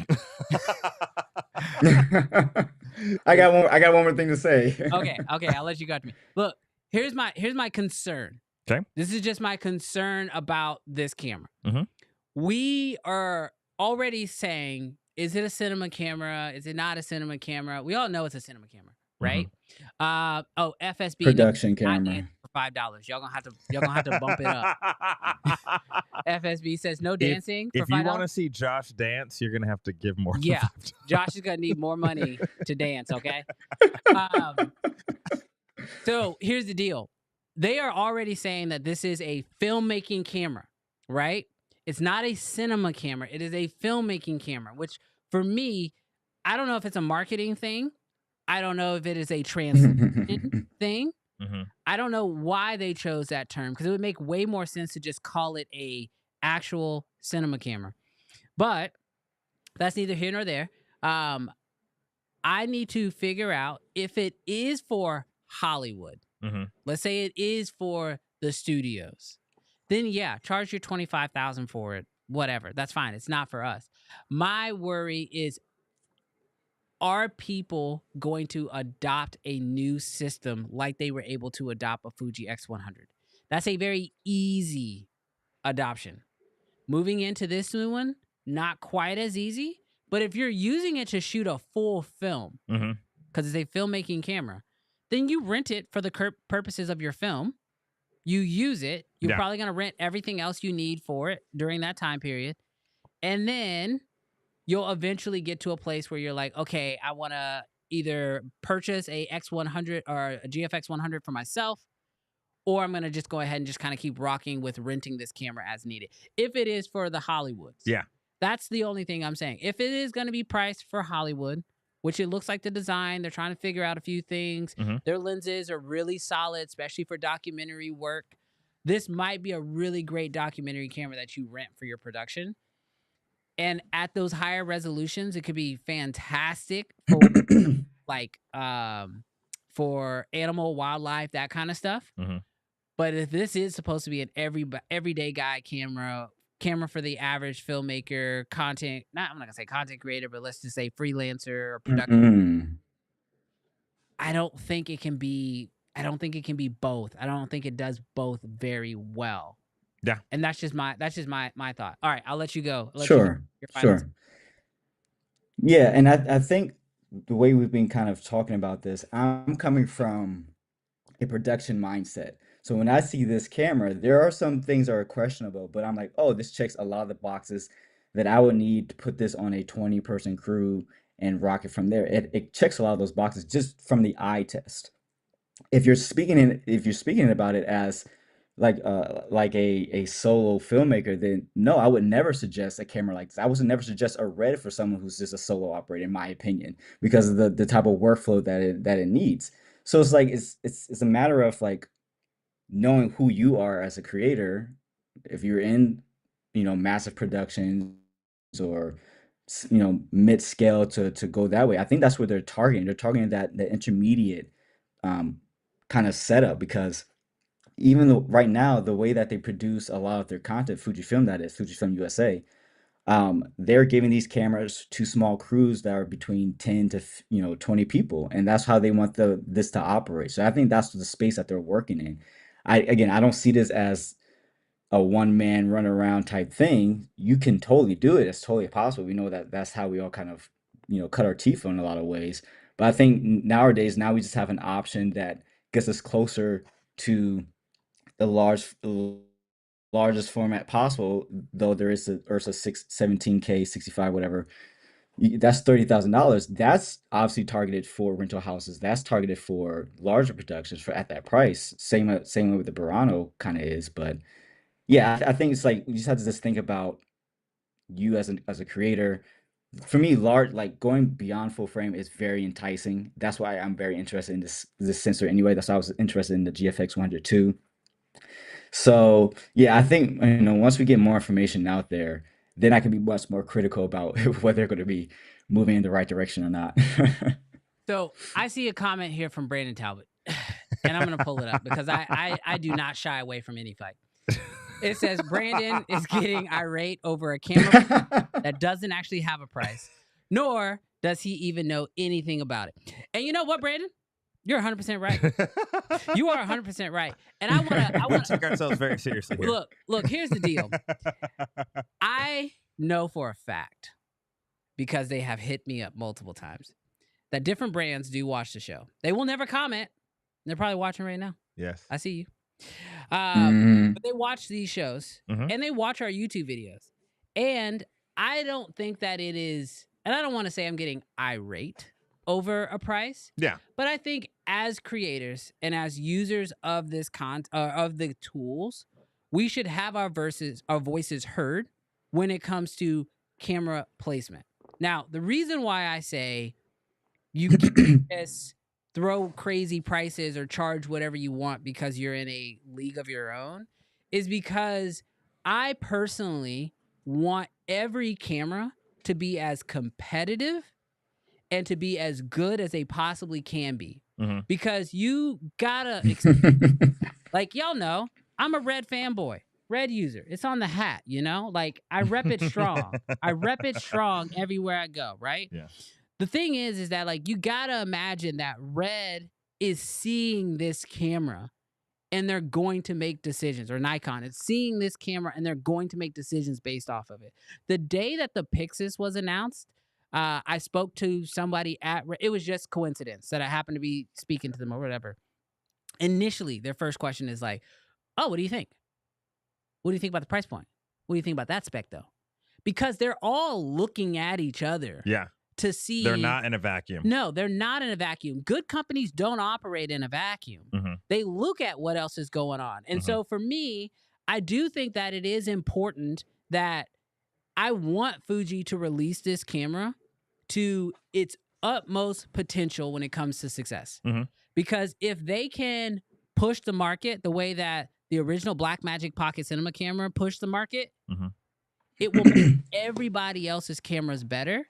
I got one more thing to say. Okay, I'll let you go to me. Look, here's my concern. Okay. This is just my concern about this camera. Mhm. We are already saying, is it a cinema camera? Is it not a cinema camera? We all know it's a cinema camera, right? FSB Production not camera. dancing for $5. Y'all gonna have to bump it up. FSB says no dancing for If you $5. want to see Josh dance, you're gonna have to give more. Yeah. Than $5. Josh is gonna need more money to dance. Okay. So here's the deal. They are already saying that this is a filmmaking camera, right? It's not a cinema camera. It is a filmmaking camera, which for me, I don't know if it's a marketing thing. I don't know if it is a translation thing. Mm-hmm. I don't know why they chose that term because it would make way more sense to just call it a actual cinema camera. But that's neither here nor there. I need to figure out if it is for Hollywood. Mm-hmm. Let's say it is for the studios. Then yeah, charge your $25,000 for it. Whatever, that's fine. It's not for us. My worry is, are people going to adopt a new system like they were able to adopt a Fuji X100? That's a very easy adoption. Moving into this new one, not quite as easy. But if you're using it to shoot a full film, because it's a filmmaking camera, then you rent it for the purposes of your film. You use it. You're probably going to rent everything else you need for it during that time period. And then you'll eventually get to a place where you're like, okay, I want to either purchase a X100 or a GFX 100 for myself, or I'm going to just go ahead and just kind of keep rocking with renting this camera as needed. If it is for the Hollywoods. Yeah. That's the only thing I'm saying. If it is going to be priced for Hollywood, which it looks like the design, they're trying to figure out a few things. Their lenses are really solid, especially for documentary work. This might be a really great documentary camera that you rent for your production. And at those higher resolutions, it could be fantastic for like for animal, wildlife, that kind of stuff. But if this is supposed to be an everyday guy camera for the average filmmaker, I'm not gonna say content creator, but let's just say freelancer or production. I don't think it can be both. I don't think it does both very well. Yeah. And that's just my thought. All right, I'll let you go. I'll let you Sure, your final sure. Yeah, and I think the way we've been kind of talking about this, I'm coming from a production mindset. So when I see this camera, there are some things that are questionable, but I'm like, oh, this checks a lot of the boxes that I would need to put this on a 20-person crew and rock it from there. It checks a lot of those boxes just from the eye test. If you're speaking about it as like a solo filmmaker, then no, I would never suggest a camera like this. I would never suggest a RED for someone who's just a solo operator, in my opinion, because of the type of workflow that it needs. So it's like it's a matter of like knowing who you are as a creator. If you're in, massive productions or mid scale to go that way, I think that's what they're targeting. They're targeting that the intermediate um, kind of setup, because even though right now the way that they produce a lot of their content, Fujifilm, that is Fujifilm USA, they're giving these cameras to small crews that are between 10 to 20 people, and that's how they want this to operate. So I think that's the space that they're working in. I don't see this as a one man run around type thing. You can totally do it. It's totally possible. We know that that's how we all kind of cut our teeth in a lot of ways. But I think nowadays now we just have an option that gets us closer to the largest format possible, though there is a Ursa 17K 65 whatever. That's $30,000. That's obviously targeted for rental houses. That's targeted for larger productions for at that price. Same way with the Burano kind of is. But yeah, I think it's like you just have to just think about you as a creator. For me, large, like going beyond full frame is very enticing. That's why I'm very interested in this sensor anyway. That's why I was interested in the GFX 102. So yeah, I think once we get more information out there, then I can be much more critical about whether they're going to be moving in the right direction or not. So I see a comment here from Brandon Talbot, and I'm going to pull it up because I do not shy away from any fight. It says Brandon is getting irate over a camera that doesn't actually have a price, nor does he even know anything about it. And you know what, Brandon? You're 100% right. You are 100% right. And I want to take ourselves very seriously here. Look, here's the deal. I know for a fact, because they have hit me up multiple times, that different brands do watch the show. They will never comment. They're probably watching right now. Yes. I see you. Mhm. But they watch these shows and they watch our YouTube videos. And I don't think that it is, and I don't want to say I'm getting irate over a price. Yeah. But I think as creators and as users of this of the tools, we should have our voices heard when it comes to camera placement. Now, the reason why I say you can just throw crazy prices or charge whatever you want because you're in a league of your own is because I personally want every camera to be as competitive and to be as good as they possibly can be. Because you gotta, like y'all know, I'm a RØDE fanboy, RØDE user. It's on the hat, like I rep it strong. I rep it strong everywhere I go, right? Yeah. The thing is that like you gotta imagine that RØDE is seeing this camera and they're going to make decisions, or Nikon is seeing this camera and they're going to make decisions based off of it. The day that the Pixis was announced, I spoke to somebody it was just coincidence that I happened to be speaking to them or whatever. Initially, their first question is like, oh, what do you think? What do you think about the price point? What do you think about that spec though? Because they're all looking at each other. Yeah. To see. They're not in a vacuum. No, they're not in a vacuum. Good companies don't operate in a vacuum. They look at what else is going on. And so for me, I do think that it is important that I want Fuji to release this camera to its utmost potential when it comes to success. Because if they can push the market the way that the original Blackmagic Pocket Cinema camera pushed the market, it will make everybody else's cameras better,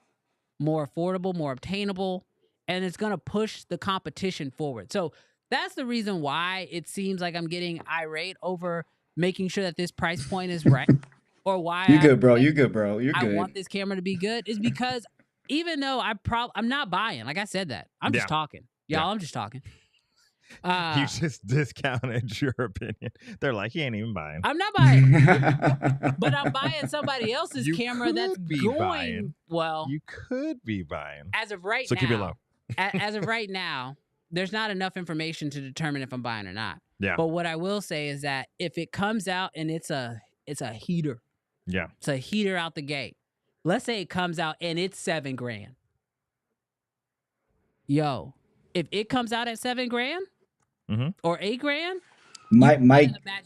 more affordable, more obtainable, and it's going to push the competition forward. So that's the reason why it seems like I'm getting irate over making sure that this price point is right, or why You good, bro. You good, bro. You're I good. want this camera to be good, is because even though I'm not buying, like I said that, I'm just talking. Y'all, I'm just talking. You just discounted your opinion. They're like, he ain't even buying. I'm not buying, but I'm buying somebody else's You camera that's could be going buying. well. You could be buying. As of right So now, keep it low. as of right now, there's not enough information to determine if I'm buying or not. Yeah. But what I will say is that if it comes out and it's a heater, Yeah. it's a heater out the gate. Let's say it comes out and it's $7,000. Yo, if it comes out at $7,000 or $8,000,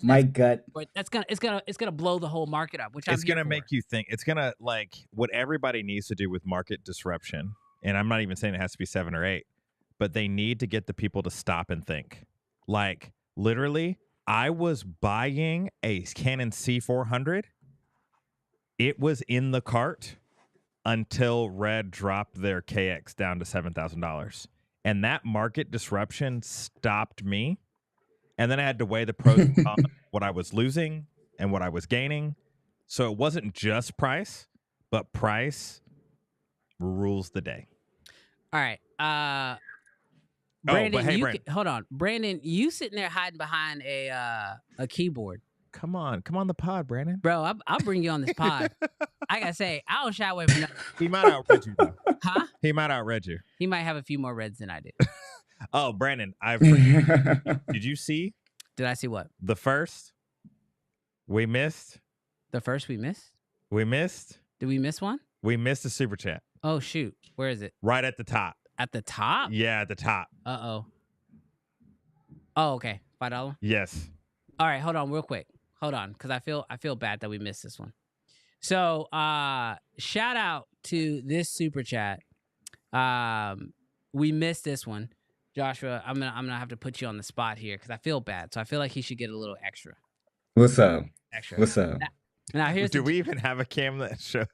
my gut. but it's gonna blow the whole market up. Which It's I'm gonna here make for. you think. It's gonna like what everybody needs to do with market disruption. And I'm not even saying it has to be 7 or 8, but they need to get the people to stop and think. Like literally, I was buying a Canon C400. It was in the cart until RØDE dropped their KX down to $7,000. And that market disruption stopped me. And then I had to weigh the pros and cons, what I was losing and what I was gaining. So it wasn't just price, but price rules the day. All right. Brandon, but hey, Brandon. hold on. Brandon, you sitting there hiding behind a keyboard. Come on the pod, Brandon. Bro, I'll bring you on this pod. I gotta say, I don't shy away from nothing. He might outread you, though. Huh? He might outread you. He might have a few more reds than I did. Oh, Brandon, did you see Did I see what? the first? We missed. The first we missed? We missed. Did we miss one? We missed a super chat Oh, shoot. Where is it? right at the top. At the top? Yeah, at the top. Uh-oh. Oh, okay. $5? Yes. All right, hold on real quick. Hold on, because I feel bad that we missed this one. So shout out to this super chat. We missed this one. Joshua, I'm gonna have to put you on the spot here because I feel bad. So I feel like he should get a little extra. What's up? Extra. What's up? Now here's Do we even have a cam that shows?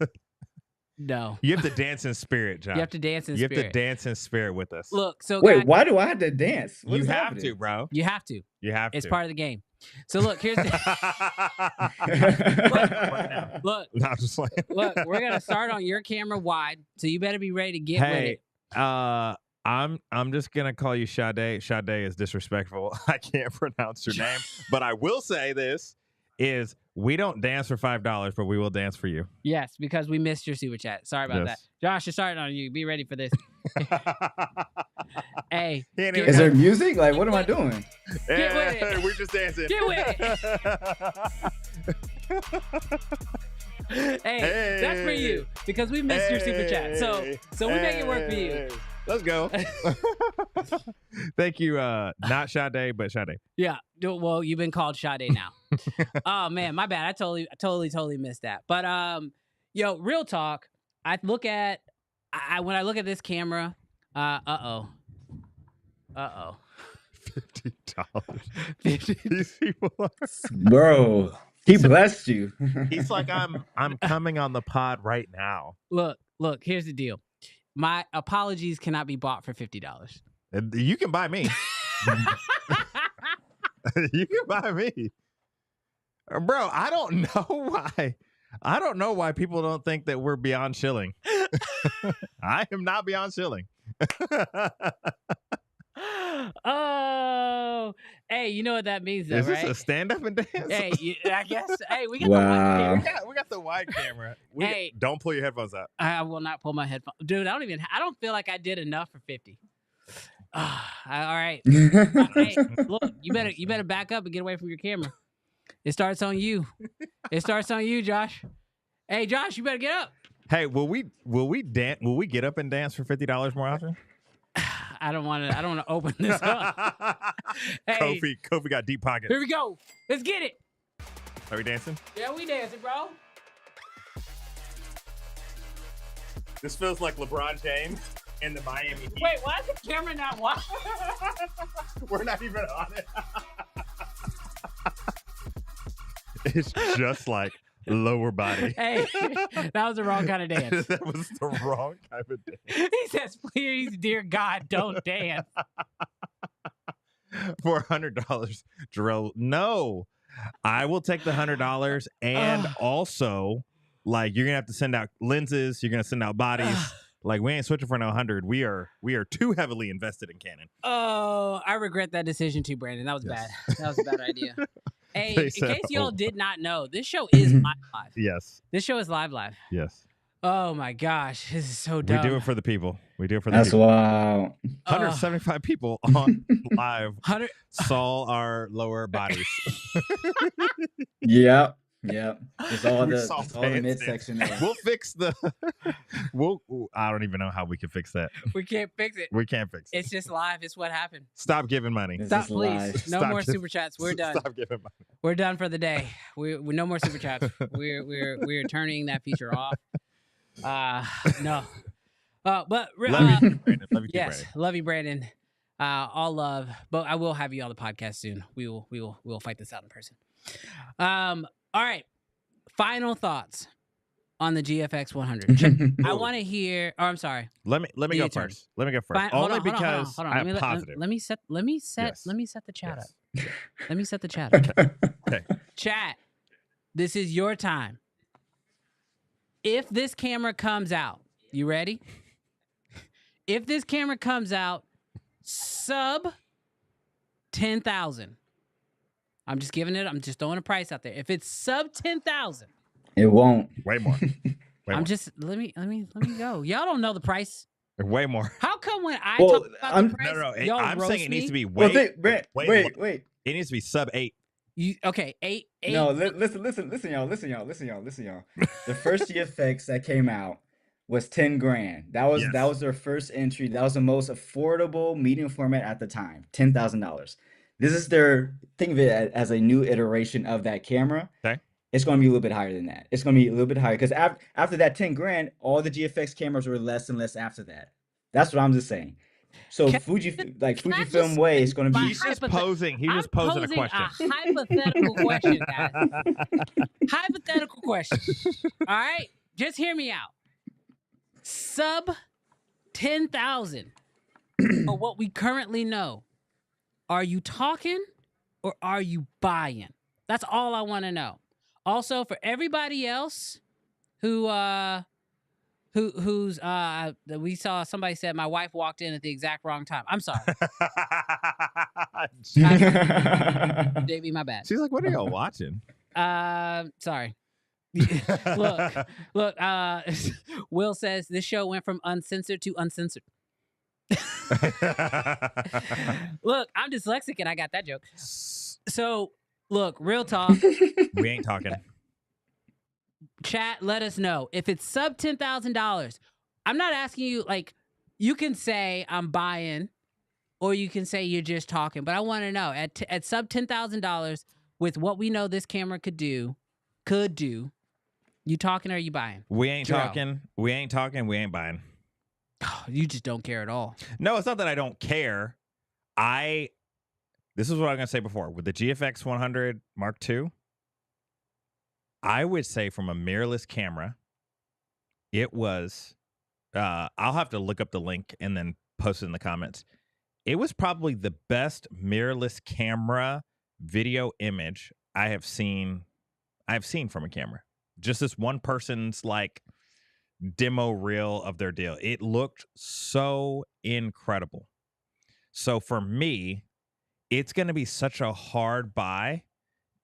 No. You have to dance in spirit, John. You have to dance in You spirit. have to dance in spirit with us. Look, so Wait, guys, why do I have to dance? What You is have happening? to, bro. you have to. You have to. It's part of the game. So look, here's the look. No, I'm just playing. Look, we're gonna start on your camera wide, so you better be ready to get with Hey, it. I'm just gonna call you Sade. Sade is disrespectful. I can't pronounce your name, but I will say this: is we don't dance for $5, but we will dance for you. Yes, because we missed your super chat. Sorry about that. Yes. Josh, you're starting on you. Be ready for this. Hey, Is there music? Like, what am I doing? Get with it. Hey, we're just dancing. Get with hey, that's for you because we missed your super chat. So we make it work for you. Let's go. Thank you. Not Sade, but Sade. Yeah. Well, you've been called Sade now. Oh man, my bad. I totally missed that. But yo, real talk. I look at when I look at this camera. $50. These people are. Bro, he blessed you. He's like, I'm coming on the pod right now. Look. Here's the deal. My apologies cannot be bought for $50. And you can buy me. You can buy me. Bro, I don't know why. I don't know why people don't think that we're beyond shilling. I am not beyond shilling. Oh, hey, you know what that means, though, Is this right? a stand-up and dance? Hey, I guess. Hey, we got Wow. we got the wide camera. Hey. Don't pull your headphones out. I will not pull my headphones. Dude, I don't feel like I did enough for 50. All right. Hey, look, you better back up and get away from your camera. It starts on you. It starts on you, Josh. Hey, Josh, you better get up. Hey, will we dance? Will we get up and dance for $50 more often? I don't want to open this up. Hey, Kofi got deep pockets. here we go. Let's get it. Are we dancing? Yeah, we dancing, bro. This feels like LeBron James in the Miami Heat. Wait, why is the camera not watching? We're not even on it. It's just like lower body. Hey, that was the wrong kind of dance. That was the wrong type of dance. He says, please, dear God, don't dance. For $100, Jarrell. No, I will take the $100 and also, like, you're gonna have to send out lenses. You're gonna send out bodies. Like we ain't switching for no 100. We are too heavily invested in Canon. Oh, I regret that decision too, Brandon. That was Yes. bad. That was a bad idea. Hey, They in said, case y'all "Oh." did not know, this show is live. Yes. This show is live. Yes. Oh my gosh, this is so dumb. We do it for the people. We do it for the That's people. wow. 175 people on live 100. saw our lower bodies. Yep. It's all We the saw it's all the pants midsection there. We'll fix the. I don't even know how we can fix that. We can't fix it. We can't fix it. It's just live. It's what happened. Stop giving money. It's Stop, just please. live. No Stop more giving- super chats. We're done. Stop giving money. We're done for the day. We no more super chats. We're turning that feature off. No. But Love you, Brandon. Love you too, yes, Brandon. love you, Brandon. All love, but I will have you on the podcast soon. We will fight this out in person. All right. Final thoughts on the GFX 100. I want to hear. Oh, I'm sorry. Let me go Your turn. first. Let me go first. Hold Only on, because hold on. I'm positive. Let me set Yes. the chat Yes. up. Let me set the chat up. Okay. Chat. This is your time. If this camera comes out, you ready? If this camera comes out sub 10,000, I'm just giving it. I'm just throwing a price out there. If it's sub 10,000, It won't. Way more. I'm just let me go. Y'all don't know the price. Way more. How come when I Well, talk about I'm- the price, No. y'all I'm roast saying it needs me? to be Well, way. wait. It needs to be sub 8. You okay? Eight. No, listen, y'all. The first GFX that came out was 10 grand. That was Yes. their first entry. That was the most affordable medium format at the time, $10,000. This is think of it as a new iteration of that camera. Okay. It's going to be a little bit higher than that. It's going to be a little bit higher because after that 10 grand, all the GFX cameras were less and less after that. That's what I'm just saying. So Can Fujifilm just Way is going to my be. He's just hypothet- posing. He's just I'm posing a question. A hypothetical question, guys. Hypothetical question. All right, just hear me out. Sub 10,000 for what we currently know. Are you talking or are you buying? That's all I want to know. Also, for everybody else who's we saw somebody said my wife walked in at the exact wrong time. I'm sorry. JB, my bad. She's like, what are y'all watching? Sorry. Look, Will says this show went from uncensored to uncensored. Look, I'm dyslexic and I got that joke. So, look, real talk. We ain't talking. Chat, let us know. If it's sub $10,000, I'm not asking you, like, you can say I'm buying or you can say you're just talking, but I want to know at sub $10,000 with what we know this camera could do, you talking or are you buying? We ain't Joe. talking. We ain't talking. We ain't buying. You just don't care at all. No, it's not that I don't care. This is what I'm going to say before. With the GFX 100 Mark II, I would say from a mirrorless camera, it was, I'll have to look up the link and then post it in the comments. It was probably the best mirrorless camera video image I have seen from a camera. Just this one person's like demo reel of their deal. It looked so incredible. So for me, it's going to be such a hard buy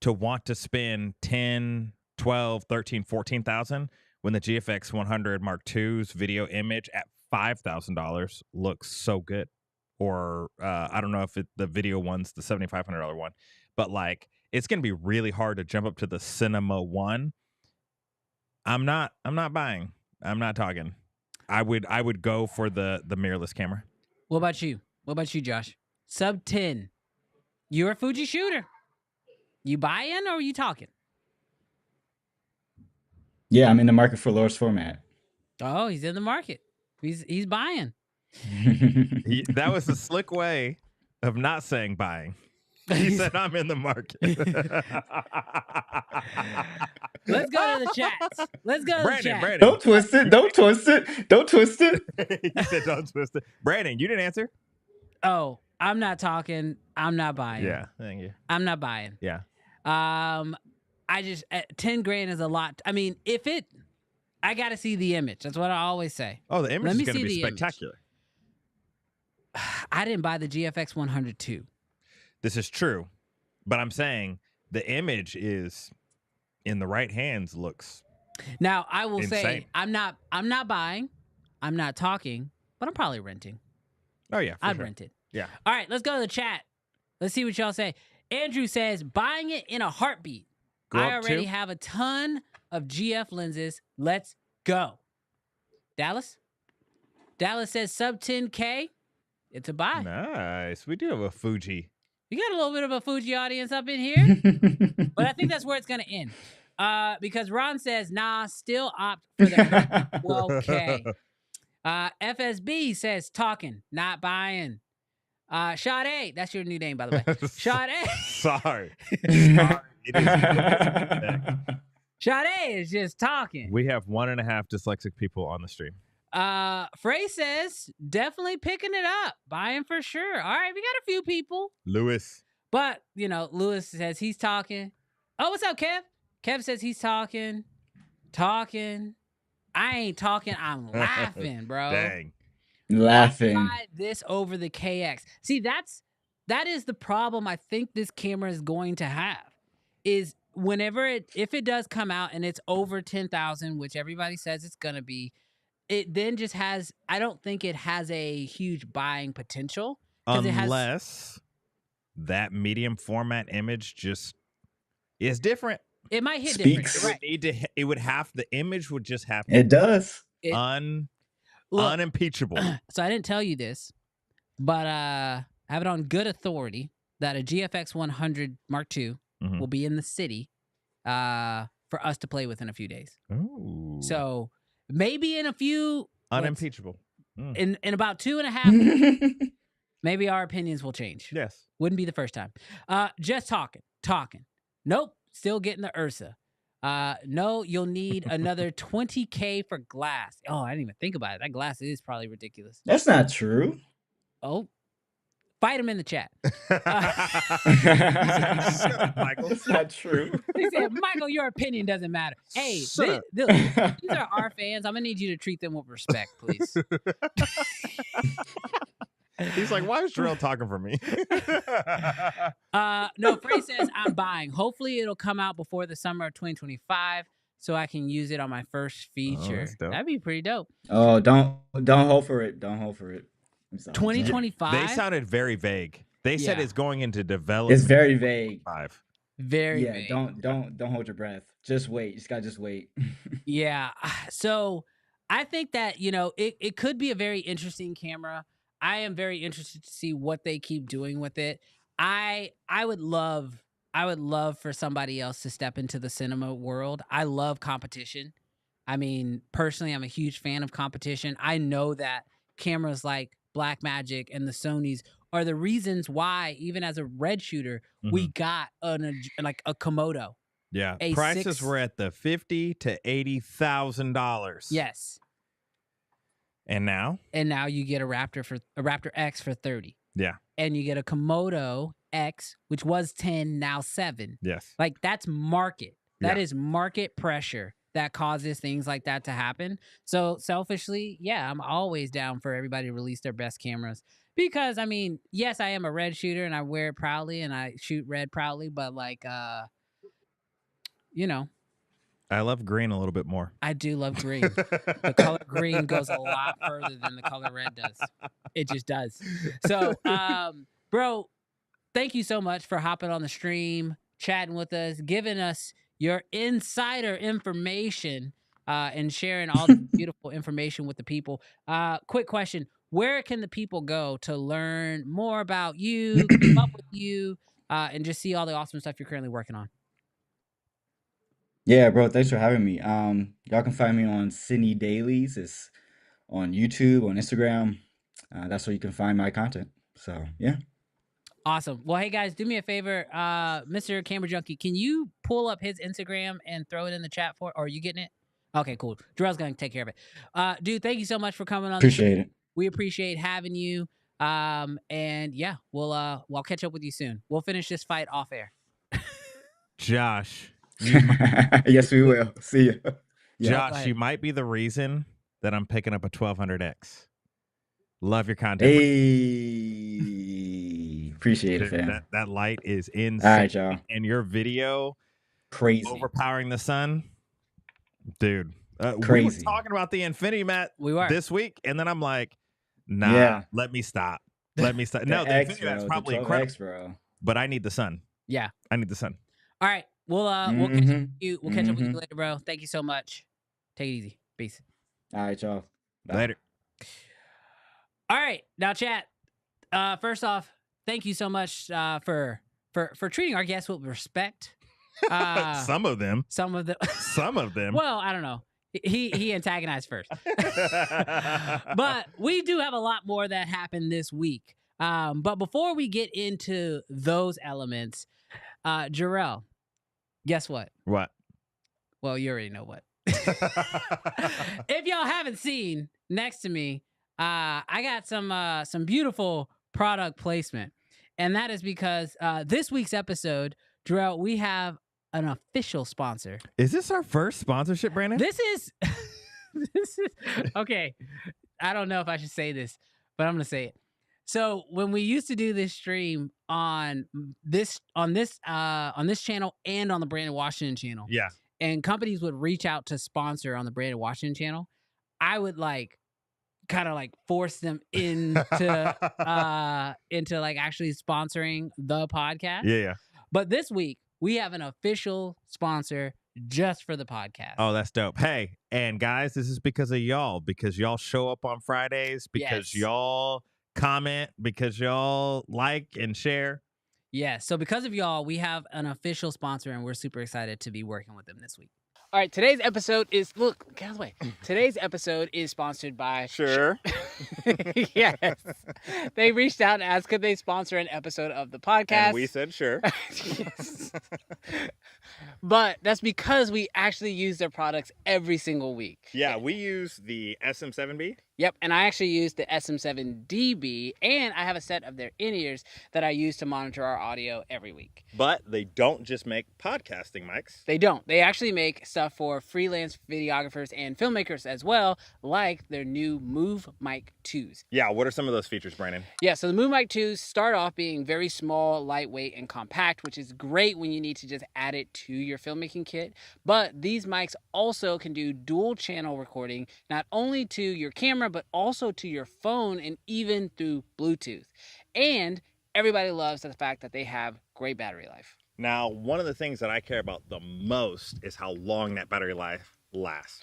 to want to spend 10, 12, 13, 14,000 when the GFX 100 Mark II's video image at $5,000 looks so good. Or I don't know if the video one's the $7,500 one, but like it's going to be really hard to jump up to the Cinema one. I'm not buying. I'm not talking. I would go for the mirrorless camera. What about you? What about you, Josh? Sub 10. You're a Fuji shooter. You buying or are you talking? Yeah, I'm in the market for lowest format. Oh, he's in the market. He's buying. That was a slick way of not saying buying. He said, I'm in the market. Let's go to the chats. Let's go to the chat. Brandon. Don't twist it. Don't twist it. Don't twist it. He said, don't twist it. Brandon, you didn't answer? Oh, I'm not talking. I'm not buying. Yeah, thank you. I'm not buying. Yeah. I just 10 grand is a lot. I mean, if I got to see the image. That's what I always say. Oh, the image Let is me going to see be the image. spectacular. I didn't buy the GFX 100 II. This is true, but I'm saying the image is in the right hands looks Now, I will say insane. I'm not buying, I'm not talking, but I'm probably renting. Oh yeah, I'd sure. rent it. Yeah. All right, let's go to the chat. Let's see what y'all say. Andrew says, buying it in a heartbeat. Go I up already to? have a ton of GF lenses. Let's go. Dallas? Dallas says sub 10K. It's a buy. Nice. We do have a Fuji. We got a little bit of a Fuji audience up in here, but I think that's where it's going to end. Because Ron says, nah, still opt for the 12K. FSB says, talking, not buying. Sade, that's your new name, by the way. Sade. Sorry. Sorry. It is Sade is just talking. we have 1.5 dyslexic people on the stream. Frey says, definitely picking it up. Buying for sure. All right, we got a few people. Lewis. But, you know, Lewis says he's talking. Oh, what's up, Kev? Kev says he's talking. Talking. I ain't talking. I'm laughing, bro. Dang. Laughing. Buy this over the KX. See, that is the problem I think this camera is going to have. Is if it does come out and it's over 10,000, which everybody says it's gonna be, it then just has. I don't think it has a huge buying potential. Unless that medium format image just is different. It might hit Speaks. different. It would have the image would just have It does. Look, unimpeachable. so I didn't tell you this, but I have it on good authority that a GFX 100 Mark II Mhm. will be in the city for us to play with in a few days. Ooh. So maybe in a few unimpeachable. in about 2.5, maybe our opinions will change. Yes. Wouldn't be the first time. Just talking. Nope, still getting the Ursa. No, you'll need another 20K for glass. Oh, I didn't even think about it. That glass is probably ridiculous. That's not true. Oh, fight him in the chat. Shut up, Michael. That's not true. He said, Michael, your opinion doesn't matter. Hey, Shut up. these are our fans. I'm going to need you to treat them with respect, please. He's like, why is Jarrell talking for me? No, Frey says, I'm buying. Hopefully it'll come out before the summer of 2025 so I can use it on my first feature. that's dope. That'd be pretty dope. Oh, don't hope for it. Don't hope for it. I'm sorry. 2025? They sounded very vague. They said Yeah. it's going into development. It's very vague. 5. Very Yeah, vague. don't hold your breath. Just wait. You just gotta just wait. Yeah. So I think that, it could be a very interesting camera. I am very interested to see what they keep doing with it. I would love for somebody else to step into the cinema world. I love competition. I mean, personally, I'm a huge fan of competition. I know that cameras like Blackmagic and the Sonys are the reasons why, even as a red shooter, we got a Komodo. Yeah, a prices 6 were at the $50,000 to $80,000. Yes. And now You get a Raptor X for 30. Yeah. And you get a Komodo X, which was 10, now 7. Yes. Like, that's market. That Yeah. is market pressure that causes things like that to happen. So selfishly, yeah, I'm always down for everybody to release their best cameras. Because, I mean, yes, I am a red shooter and I wear it proudly and I shoot red proudly, but I love green a little bit more. I do love green. The color green goes a lot further than the color red does. It just does. So, bro, thank you so much for hopping on the stream, chatting with us, giving us your insider information, and sharing all the beautiful information with the people. Quick question. Where can the people go to learn more about you, keep up with you, and just see all the awesome stuff you're currently working on? Yeah, bro, thanks for having me. Y'all can find me on Cine Dailies. It's on YouTube, on Instagram. That's where you can find my content. So, yeah. Awesome. Well, hey guys, do me a favor, Mr. Camera Junkie, can you pull up his Instagram and throw it in the chat or are you getting it? Okay, cool. Jarrell's gonna take care of it. Dude, thank you so much for coming on. Appreciate it. We appreciate having you. And yeah, we'll catch up with you soon. We'll finish this fight off air. Josh. Yes, we will. See ya. Yeah. Go Josh, ahead. you might be the reason that I'm picking up a 1200X. Love your content. Hey, appreciate it, Dude, fam. that light is All insane. right, y'all. And your video Crazy. overpowering the sun, dude. We were Crazy. talking about the Infinity Mat We were. this week, and then I'm like, nah, Yeah. let me stop. Let me stop. The No, the X, Infinity Mat's bro. probably The incredible, 12X, bro. but I need the sun. Yeah. I need the sun. All right. We'll catch up with Mhm. you. We'll catch up with you Mhm. later, bro. Thank you so much. Take it easy. Peace. All right, y'all. Bye. Later. All right. Now, chat. First off, thank you so much for treating our guests with respect. Some of them. Some of the Some of them. well, I don't know. He antagonized first. But we do have a lot more that happened this week. But before we get into those elements, Jarrell, guess what? What? Well, you already know what. If y'all haven't seen next to me, I got some beautiful product placement, and that is because this week's episode, Jarrell, we have an official sponsor. Is this our first sponsorship, Brandon? This is okay. I don't know if I should say this, but I'm gonna say it. So when we used to do this stream on this channel and on the Brandon Washington channel, Yeah. and companies would reach out to sponsor on the Brandon Washington channel, I would kind of force them into actually sponsoring the podcast. Yeah. But this week we have an official sponsor just for the podcast. Oh, that's dope. Hey, and guys, this is because of y'all, because y'all show up on Fridays, because Yes. y'all comment, because y'all like and share. Yeah, so because of y'all, we have an official sponsor, and we're super excited to be working with them this week. All right, today's episode is get out of the way. Today's episode is sponsored by Sure. Yes. They reached out and asked could they sponsor an episode of the podcast. And we said sure. Yes. But that's because we actually use their products every single week. Yeah, we use the SM7B. Yep, and I actually use the SM7DB, and I have a set of their in-ears that I use to monitor our audio every week. But they don't just make podcasting mics. They don't. They actually make stuff for freelance videographers and filmmakers as well, like their new Move Mic 2s. Yeah, what are some of those features, Brandon? Yeah, so the Move Mic 2s start off being very small, lightweight, and compact, which is great when you need to just add it to your filmmaking kit. But these mics also can do dual channel recording, not only to your camera, but also to your phone and even through Bluetooth. And everybody loves the fact that they have great battery life. Now, one of the things that I care about the most is how long that battery life lasts.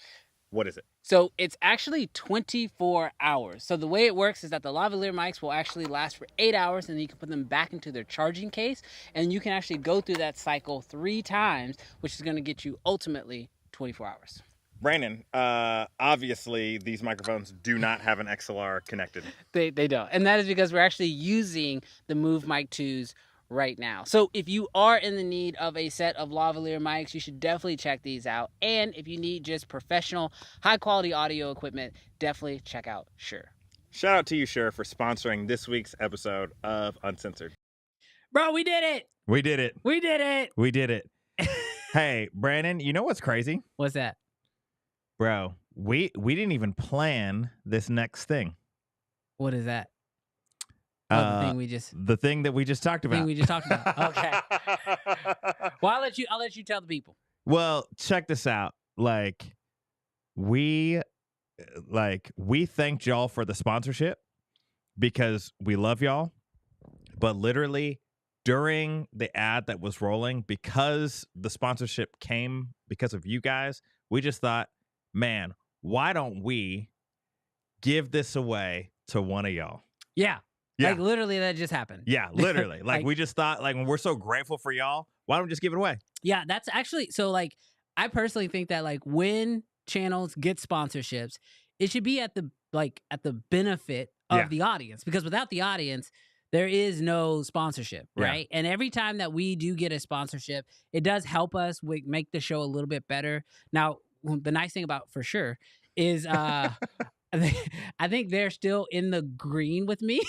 What is it? So it's actually 24 hours. So the way it works is that the lavalier mics will actually last for 8 hours, and then you can put them back into their charging case, and you can actually go through that cycle 3 times, which is going to get you ultimately 24 hours. Brandon, obviously these microphones do not have an XLR connected. They don't. And that is because we're actually using the Move Mic 2s right now. So if you are in the need of a set of lavalier mics, you should definitely check these out. And if you need just professional, high quality audio equipment, definitely check out Shure. Shout out to You Shure for sponsoring this week's episode of Uncensored. Bro, we did it. We did it. We did it. We did it. Hey, Brandon, you know what's crazy? What's that? Bro, we didn't even plan this next thing. What is that? The thing we just The thing that we just talked about. Okay. Well, I'll let you tell the people. Well, check this out. We thanked y'all for the sponsorship because we love y'all. But literally during the ad that was rolling, because the sponsorship came because of you guys, we just thought, man, why don't we give this away to one of y'all? Yeah. Yeah. Literally that just happened. Yeah, literally. We just thought, when we're so grateful for y'all, why don't we just give it away? Yeah, that's actually so I personally think that when channels get sponsorships, it should be at the benefit of the audience, because without the audience, there is no sponsorship, right? And every time that we do get a sponsorship, it does help us make the show a little bit better. Now, the nice thing about For Sure is I think they're still in the green with me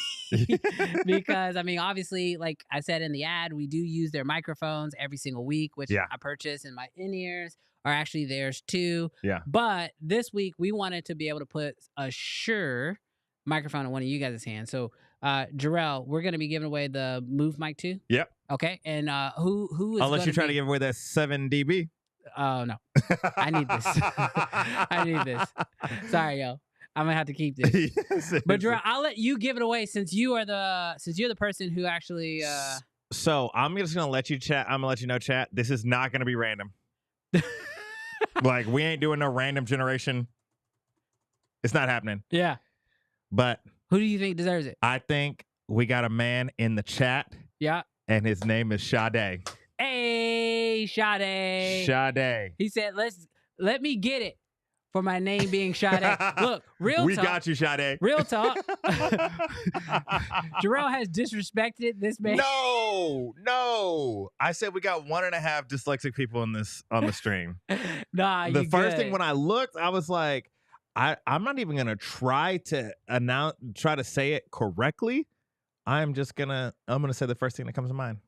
because obviously, like I said in the ad, we do use their microphones every single week, which I purchase in my in-ears are actually theirs too. Yeah. But this week we wanted to be able to put a Shure microphone in one of you guys' hands. So, Jarrell, we're going to be giving away the Move Mic 2. Yep. Okay. And who is Unless you're trying to be... give away that 7 dB. Oh, no. I need this. I need this. Sorry, yo. I'm gonna have to keep this. But Jarrell, I'll let you give it away since you're the person who actually. So I'm just gonna let you chat. I'm gonna let you know, chat. This is not gonna be random. Like we ain't doing no random generation. It's not happening. Yeah. But who do you think deserves it? I think we got a man in the chat. Yeah. And his name is Sade. Hey, Sade. Sade. He said, let me get it for my name being Sade. Look, real talk. We got you, Sade. Real talk. Jarrell has disrespected this man. No. I said we got 1.5 dyslexic people on the stream. Nah, the you first good. thing when I looked, I was like, I'm not even gonna try to say it correctly. I'm gonna say the first thing that comes to mind.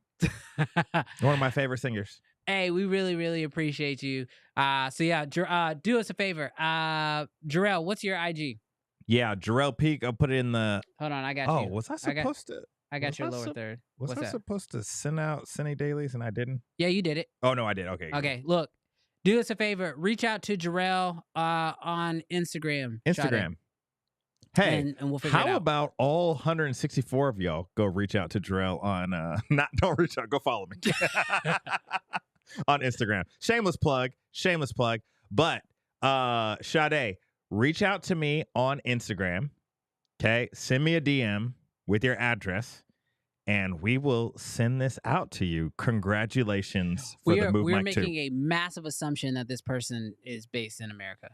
One of my favorite singers. Hey, we really, really appreciate you. So yeah, do us a favor. Jarrell, what's your IG? Yeah, Jarrell Peak. I'll put it in the. Hold on, I got you. Oh, was I supposed to? I got your lower third. Was I supposed to send out Cine dailies and I didn't? Yeah, you did it. Oh no, I did. Okay. Okay, look, do us a favor. Reach out to Jarrell on Instagram. Hey, and we'll figure it out. How about all 164 of y'all go reach out to Jarrell on don't reach out, go follow me on Instagram. Shameless plug. But Sade, reach out to me on Instagram. Okay, send me a DM with your address, and we will send this out to you. Congratulations for the Move Mic 2. We're making a massive assumption that this person is based in America.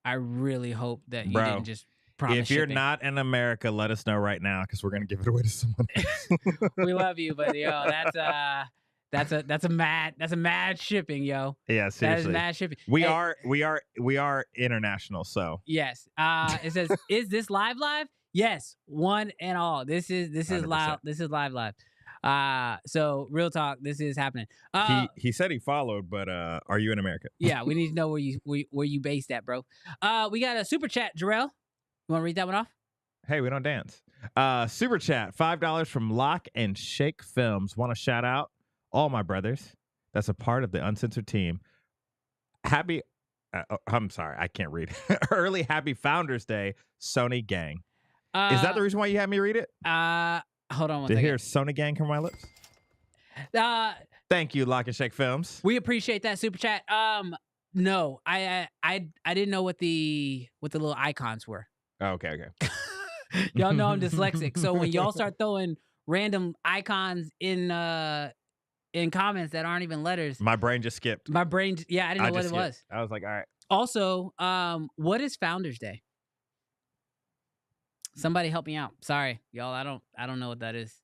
I really hope that you didn't just. If you're not in America, let us know right now because we're gonna give it away to someone else. We love you, but yo, that's a mad shipping, yo. Yeah, seriously, that is mad shipping. We are international, so yes. It says, is this live? Yes, one and all. This is 100%. Live. This is live. So real talk, this is happening. He said he followed, but are you in America? Yeah, we need to know where you based at, bro. We got a super chat, Jarrell. You want to read that one off? Hey, we don't dance. Super chat, $5 from Lock and Shake Films. Want to shout out all my brothers that's a part of the Uncensored team. Happy, I'm sorry, I can't read. Early Happy Founders Day, Sony Gang. Is that the reason why you had me read it? Hold on one second. Did you hear Sony Gang from my lips? Thank you, Lock and Shake Films. We appreciate that super chat. No, I didn't know what the little icons were. Oh, okay. Y'all know I'm dyslexic, so when y'all start throwing random icons in comments that aren't even letters, my brain just skipped. I didn't know what it was. I was like, all right. Also, what is Founders Day? Somebody help me out. Sorry, y'all. I don't know what that is.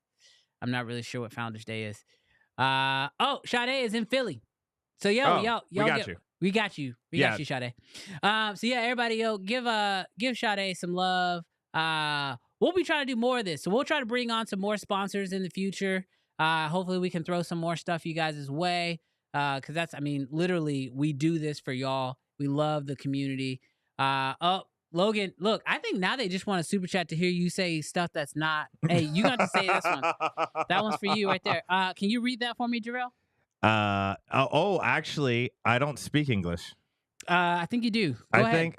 I'm not really sure what Founders Day is. Sade is in Philly. So y'all we got you. We got you, Sade. So yeah, everybody, give Sade some love. We'll be trying to do more of this. So we'll try to bring on some more sponsors in the future. Hopefully we can throw some more stuff you guys' way. Cause literally we do this for y'all. We love the community. Logan, look, I think now they just want a super chat to hear you say stuff that's not. Hey, you got to say this one. That one's for you right there. Can you read that for me, Jarrell? Actually, I don't speak English. I think you do. Go ahead.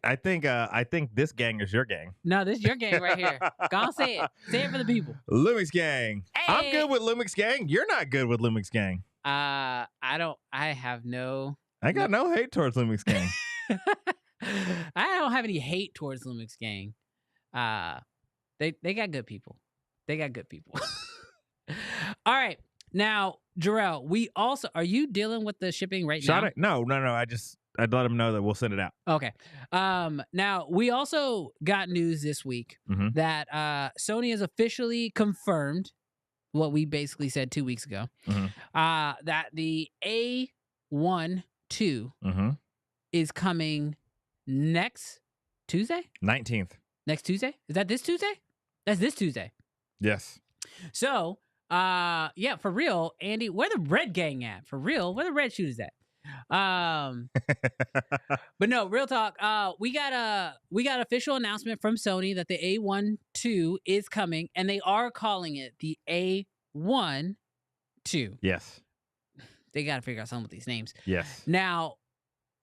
I think this gang is your gang. No, this is your gang right here. Go on, say it. Say it for the people. Lumix Gang. Hey. I'm good with Lumix Gang. You're not good with Lumix Gang. I got no hate towards Lumix Gang. I don't have any hate towards Lumix Gang. They got good people. All right. Now, Jarrell, are you dealing with the shipping right now? No. I'd let them know that we'll send it out. Okay. Now we also got news this week that Sony has officially confirmed what we basically said 2 weeks ago. That the A1 II is coming next Tuesday? 19th. Next Tuesday? Is that this Tuesday? That's this Tuesday. Yes. So, for real, Andy, where the Red Gang at? For real, where the Red shooters at? But no, real talk. We got official announcement from Sony that the A1 II is coming, and they are calling it the A1 II. Yes. They got to figure out some of these names. Yes. Now,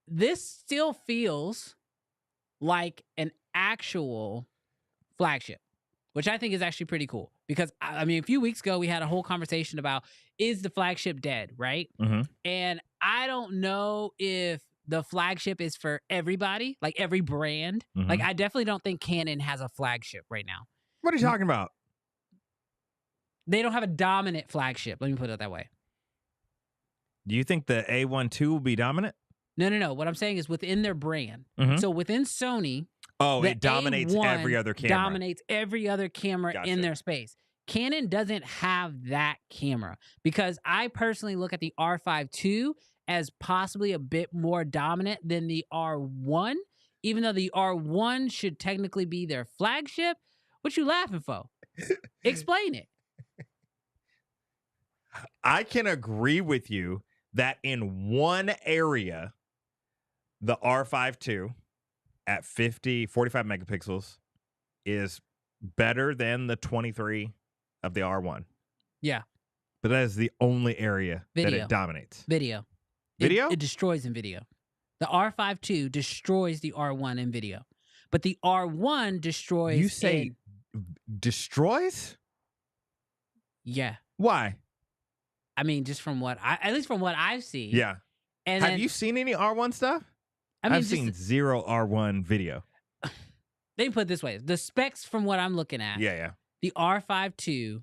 this still feels like an actual flagship, which I think is actually pretty cool. Because, I mean, a few weeks ago, we had a whole conversation about, is the flagship dead, right? Mm-hmm. And I don't know if the flagship is for everybody, like every brand. Mm-hmm. Like, I definitely don't think Canon has a flagship right now. What are you talking about? They don't have a dominant flagship. Let me put it that way. Do you think the A1 II will be dominant? No. What I'm saying is within their brand. Mhm. So within Sony, Oh, the it dominates A1 every other camera. dominates every other camera Gotcha. in their space. Canon doesn't have that camera because I personally look at the R5 II as possibly a bit more dominant than the R1, even though the R1 should technically be their flagship. What you laughing for? Explain it. I can agree with you that in one area, the R5 II at 45 megapixels is better than the 23 of the R1. Yeah. But that is the only area that Video. it dominates. Video. Video? It destroys in video. The R5 II destroys the R1 in video. But the R1 destroys You say destroys? Yeah. Why? I mean, just from what at least from what I've seen. Yeah. And Have then, you seen any R1 stuff? I mean, I've seen zero R1 video. Let me put it this way. The specs from what I'm looking at. Yeah. The R5 II,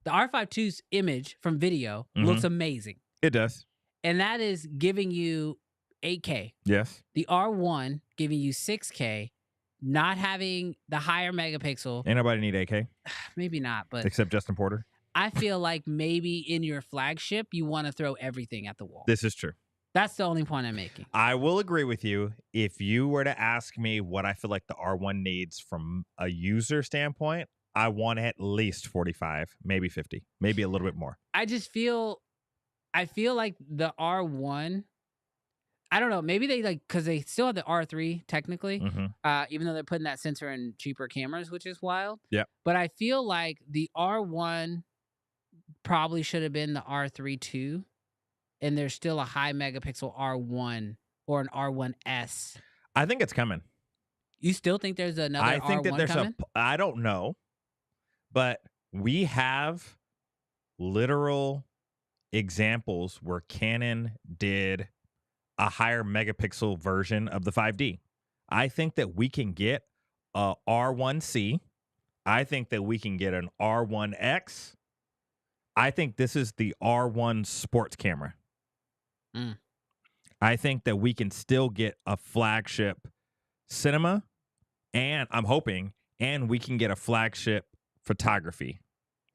the R5 II's image from video looks amazing. It does. And that is giving you 8K. Yes. The R1 giving you 6K, not having the higher megapixel. Ain't nobody need AK Maybe not, but except Justin Porter. I feel like maybe in your flagship, you want to throw everything at the wall. This is true. That's the only point I'm making. I will agree with you. If you were to ask me what I feel like the R1 needs from a user standpoint, I want at least 45, maybe 50, maybe a little bit more. I feel like the R1, I don't know, maybe they because they still have the R3 technically, even though they're putting that sensor in cheaper cameras, which is wild. Yeah. But I feel like the R1 probably should have been the R3 too. And there's still a high megapixel R1 or an R1S. I think it's coming. You still think there's another I think R1 that there's coming? I don't know, but we have literal examples where Canon did a higher megapixel version of the 5D. I think that we can get a R1C. I think that we can get an R1X. I think this is the R1 sports camera. I think that we can still get a flagship cinema, and I'm hoping, and we can get a flagship photography,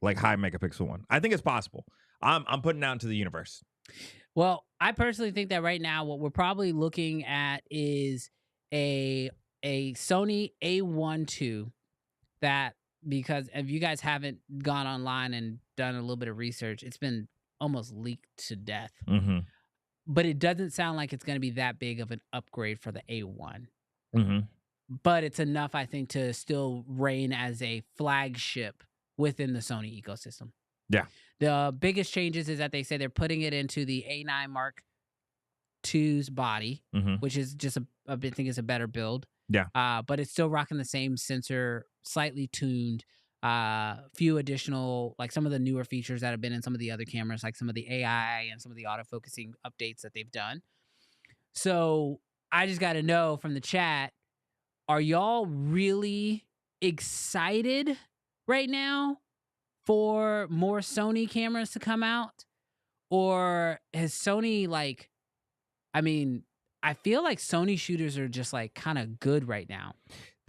like high megapixel one. I think it's possible. I'm putting it out into the universe. Well, I personally think that right now what we're probably looking at is a Sony A1 II that, because if you guys haven't gone online and done a little bit of research, it's been almost leaked to death. But it doesn't sound like it's going to be that big of an upgrade for the A1. But it's enough, I think, to still reign as a flagship within the Sony ecosystem. Yeah. The biggest changes is that they say they're putting it into the A9 Mark II's body, which is just I think it's a better build. Yeah. But it's still rocking the same sensor, slightly tuned. Few additional, like some of the newer features that have been in some of the other cameras, like some of the AI and some of the autofocusing updates that they've done. So I just got to know from the chat, are y'all really excited right now for more Sony cameras to come out? Or has Sony I feel like Sony shooters are just like kind of good right now.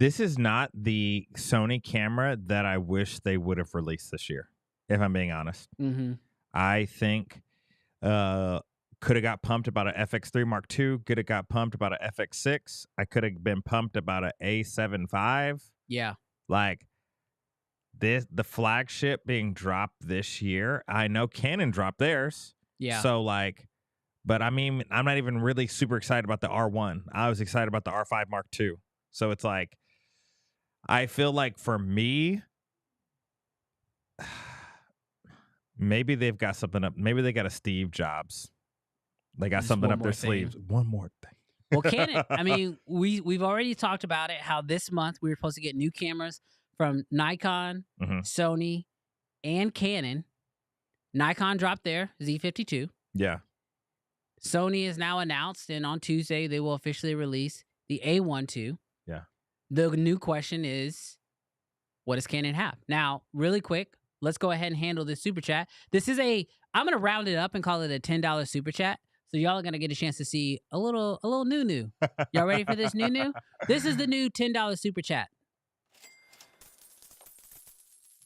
This is not the Sony camera that I wish they would have released this year, if I'm being honest. I think could have got pumped about an FX3 Mark II, could have got pumped about an FX6. I could have been pumped about an A7 V. Yeah. Like the flagship being dropped this year. I know Canon dropped theirs. Yeah. So like But I mean, I'm not even really super excited about the R1. I was excited about the R5 Mark II. So it's like, I feel like for me, maybe they've got something up. Maybe they got a Steve Jobs. They got Just something one up their more thing. sleeves. One more thing. Well, Canon, I mean, we've already talked about it, how this month we were supposed to get new cameras from Nikon, Mhm. Sony, and Canon. Nikon dropped their Z52. Yeah. Sony is now announced, and on Tuesday they will officially release the A1 II. Yeah. The new question is, what does Canon have? Now, really quick, let's go ahead and handle this super chat. This is I'm going to round it up and call it a $10 super chat. So y'all are going to get a chance to see a little new. Y'all ready for this new? This is the new $10 super chat.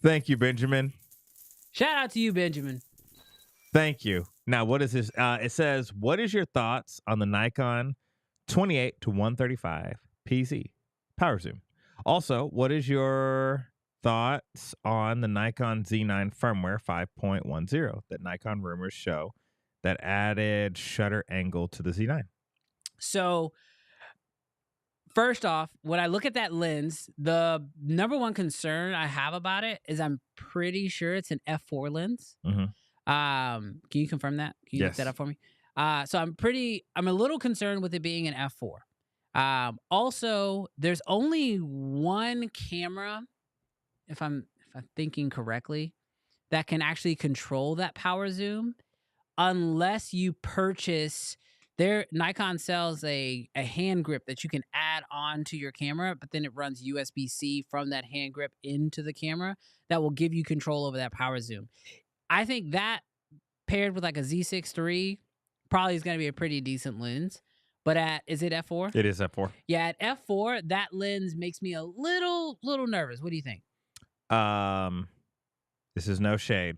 Thank you, Benjamin. Shout out to you, Benjamin. Thank you. Now, what is this? It says, what is your thoughts on the Nikon 28 to 135 PZ power zoom? Also, what is your thoughts on the Nikon Z9 firmware 5.10 that Nikon rumors show that added shutter angle to the Z9? So, first off, when I look at that lens, the number one concern I have about it is I'm pretty sure it's an f4 lens. Mhm. Can you confirm that? Can you look Yes. that up for me? So I'm a little concerned with it being an f4. Also, there's only one camera, if I'm thinking correctly, that can actually control that power zoom, unless you purchase. Nikon sells a hand grip that you can add on to your camera, but then it runs USB-C from that hand grip into the camera that will give you control over that power zoom. I think that paired with like a Z6 III probably is going to be a pretty decent lens. But is it f4? It is f4. Yeah, at f4, that lens makes me a little nervous. What do you think? This is no shade,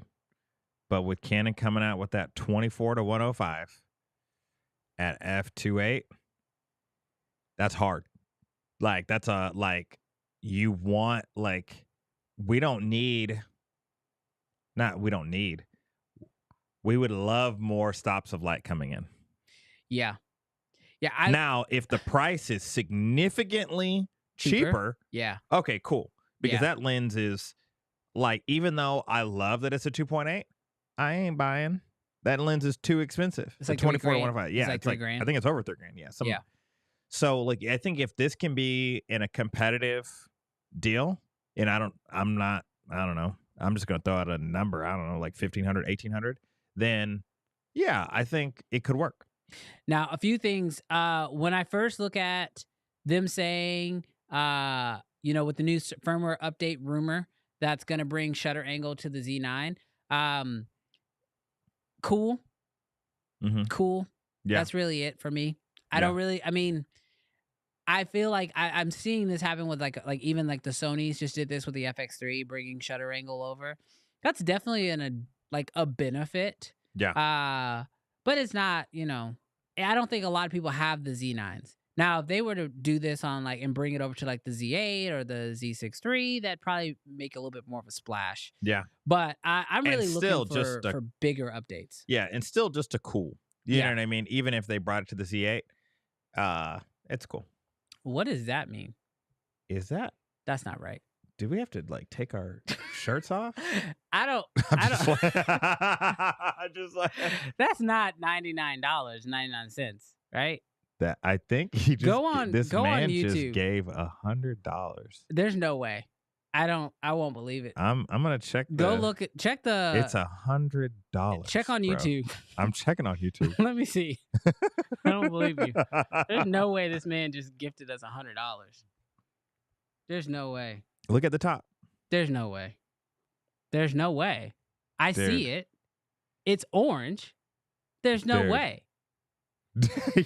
but with Canon coming out with that 24 to 105 at f2.8, that's hard. Like, that's you want, like, we would love more stops of light coming in. Yeah. Now, if the price is significantly cheaper, yeah. okay, cool. Because Yeah. that lens is, like, even though I love that it's a 2.8, I ain't buying. That lens is too expensive. It's like 24 to $3,000. 105. Yeah, It's like $3,000. I think it's over $3,000. Yeah. Yeah. So, like, I think if this can be in a competitive deal, and I don't know. I'm just gonna throw out a number. I don't know, like 1,500, 1,800. Then, yeah, I think it could work. Now, a few things. When I first look at them saying, with the new firmware update rumor that's going to bring shutter angle to the Z9, cool. Mm-hmm. Cool. Yeah. That's really it for me. I feel like I'm seeing this happen with like even like the Sonys just did this with the FX3, bringing shutter angle over. That's definitely a benefit. Yeah. But it's not, I don't think a lot of people have the Z9s. Now, if they were to do this on and bring it over to like the Z8 or the Z6 III, that'd probably make a little bit more of a splash. Yeah. But I'm really looking for bigger updates. Yeah, and still just a cool. You know what I mean? Even if they brought it to the Z8, it's cool. What does that mean? Is that? That's not right. Do we have to take our shirts off? I don't. Just like That's not $99.99, right? that. I think he just Go on just YouTube. gave $100. There's no way. I won't believe it. I'm gonna check. Check the. It's $100. Check on bro. YouTube. I'm checking on YouTube. Let me see. I don't believe you. There's no way this man just gifted us $100. There's no way. Look at the top. There's no way. There's no way. I see it. It's orange. There's no way.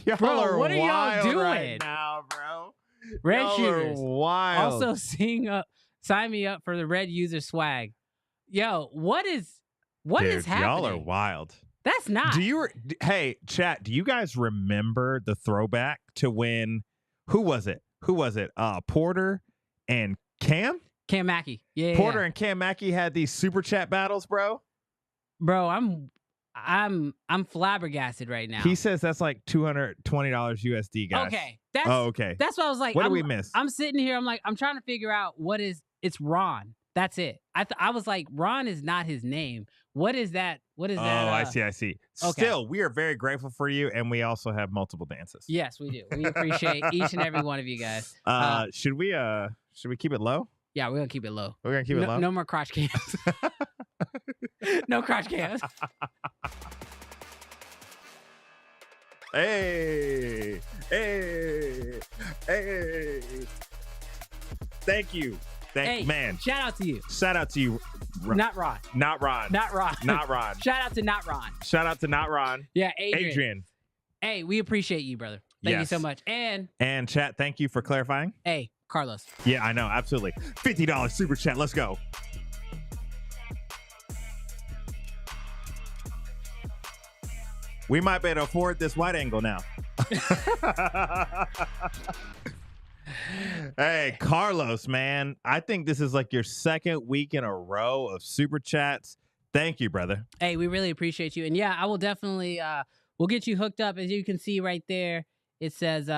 Y'all Bro, what are y'all wild doing right now, bro? Red Y'all shooters. are wild. Also, sign me up for the red user swag. Yo, what is happening? Y'all are wild. That's not. Hey, chat, do you guys remember the throwback to when, who was it? Porter and Cam Mackey. Yeah. Porter and Cam Mackey had these super chat battles, bro. Bro, I'm flabbergasted right now. He says that's like $220 USD, guys. Okay, okay. that's what I was like. What did we miss? I'm sitting here. I'm like, I'm trying to figure out it's Ron. That's it. I was like, Ron is not his name. What is that? What is that? I see. Okay. Still, we are very grateful for you, and we also have multiple dances. Yes, we do. We appreciate each and every one of you guys. Should we keep it low? Yeah, we're gonna keep it low. We're gonna keep it low. No more crotch cams. No crotch cams. Hey. Thank you. Man. Shout out to you. Shout out to you. Not Ron. Not Ron. Not Ron. Not Ron. Shout out to not Ron. Shout out to not Ron. Yeah, Adrian. Adrian. Hey, we appreciate you, brother. Thank you Yes. so much. And chat, thank you for clarifying. hey, Carlos. Yeah, I know, absolutely. $50 super chat. Let's go. We might be able to afford this wide angle now. Hey, Carlos, man. I think this is like your second week in a row of super chats. Thank you, brother. Hey, we really appreciate you. And yeah, I will definitely we'll get you hooked up. As you can see right there, it says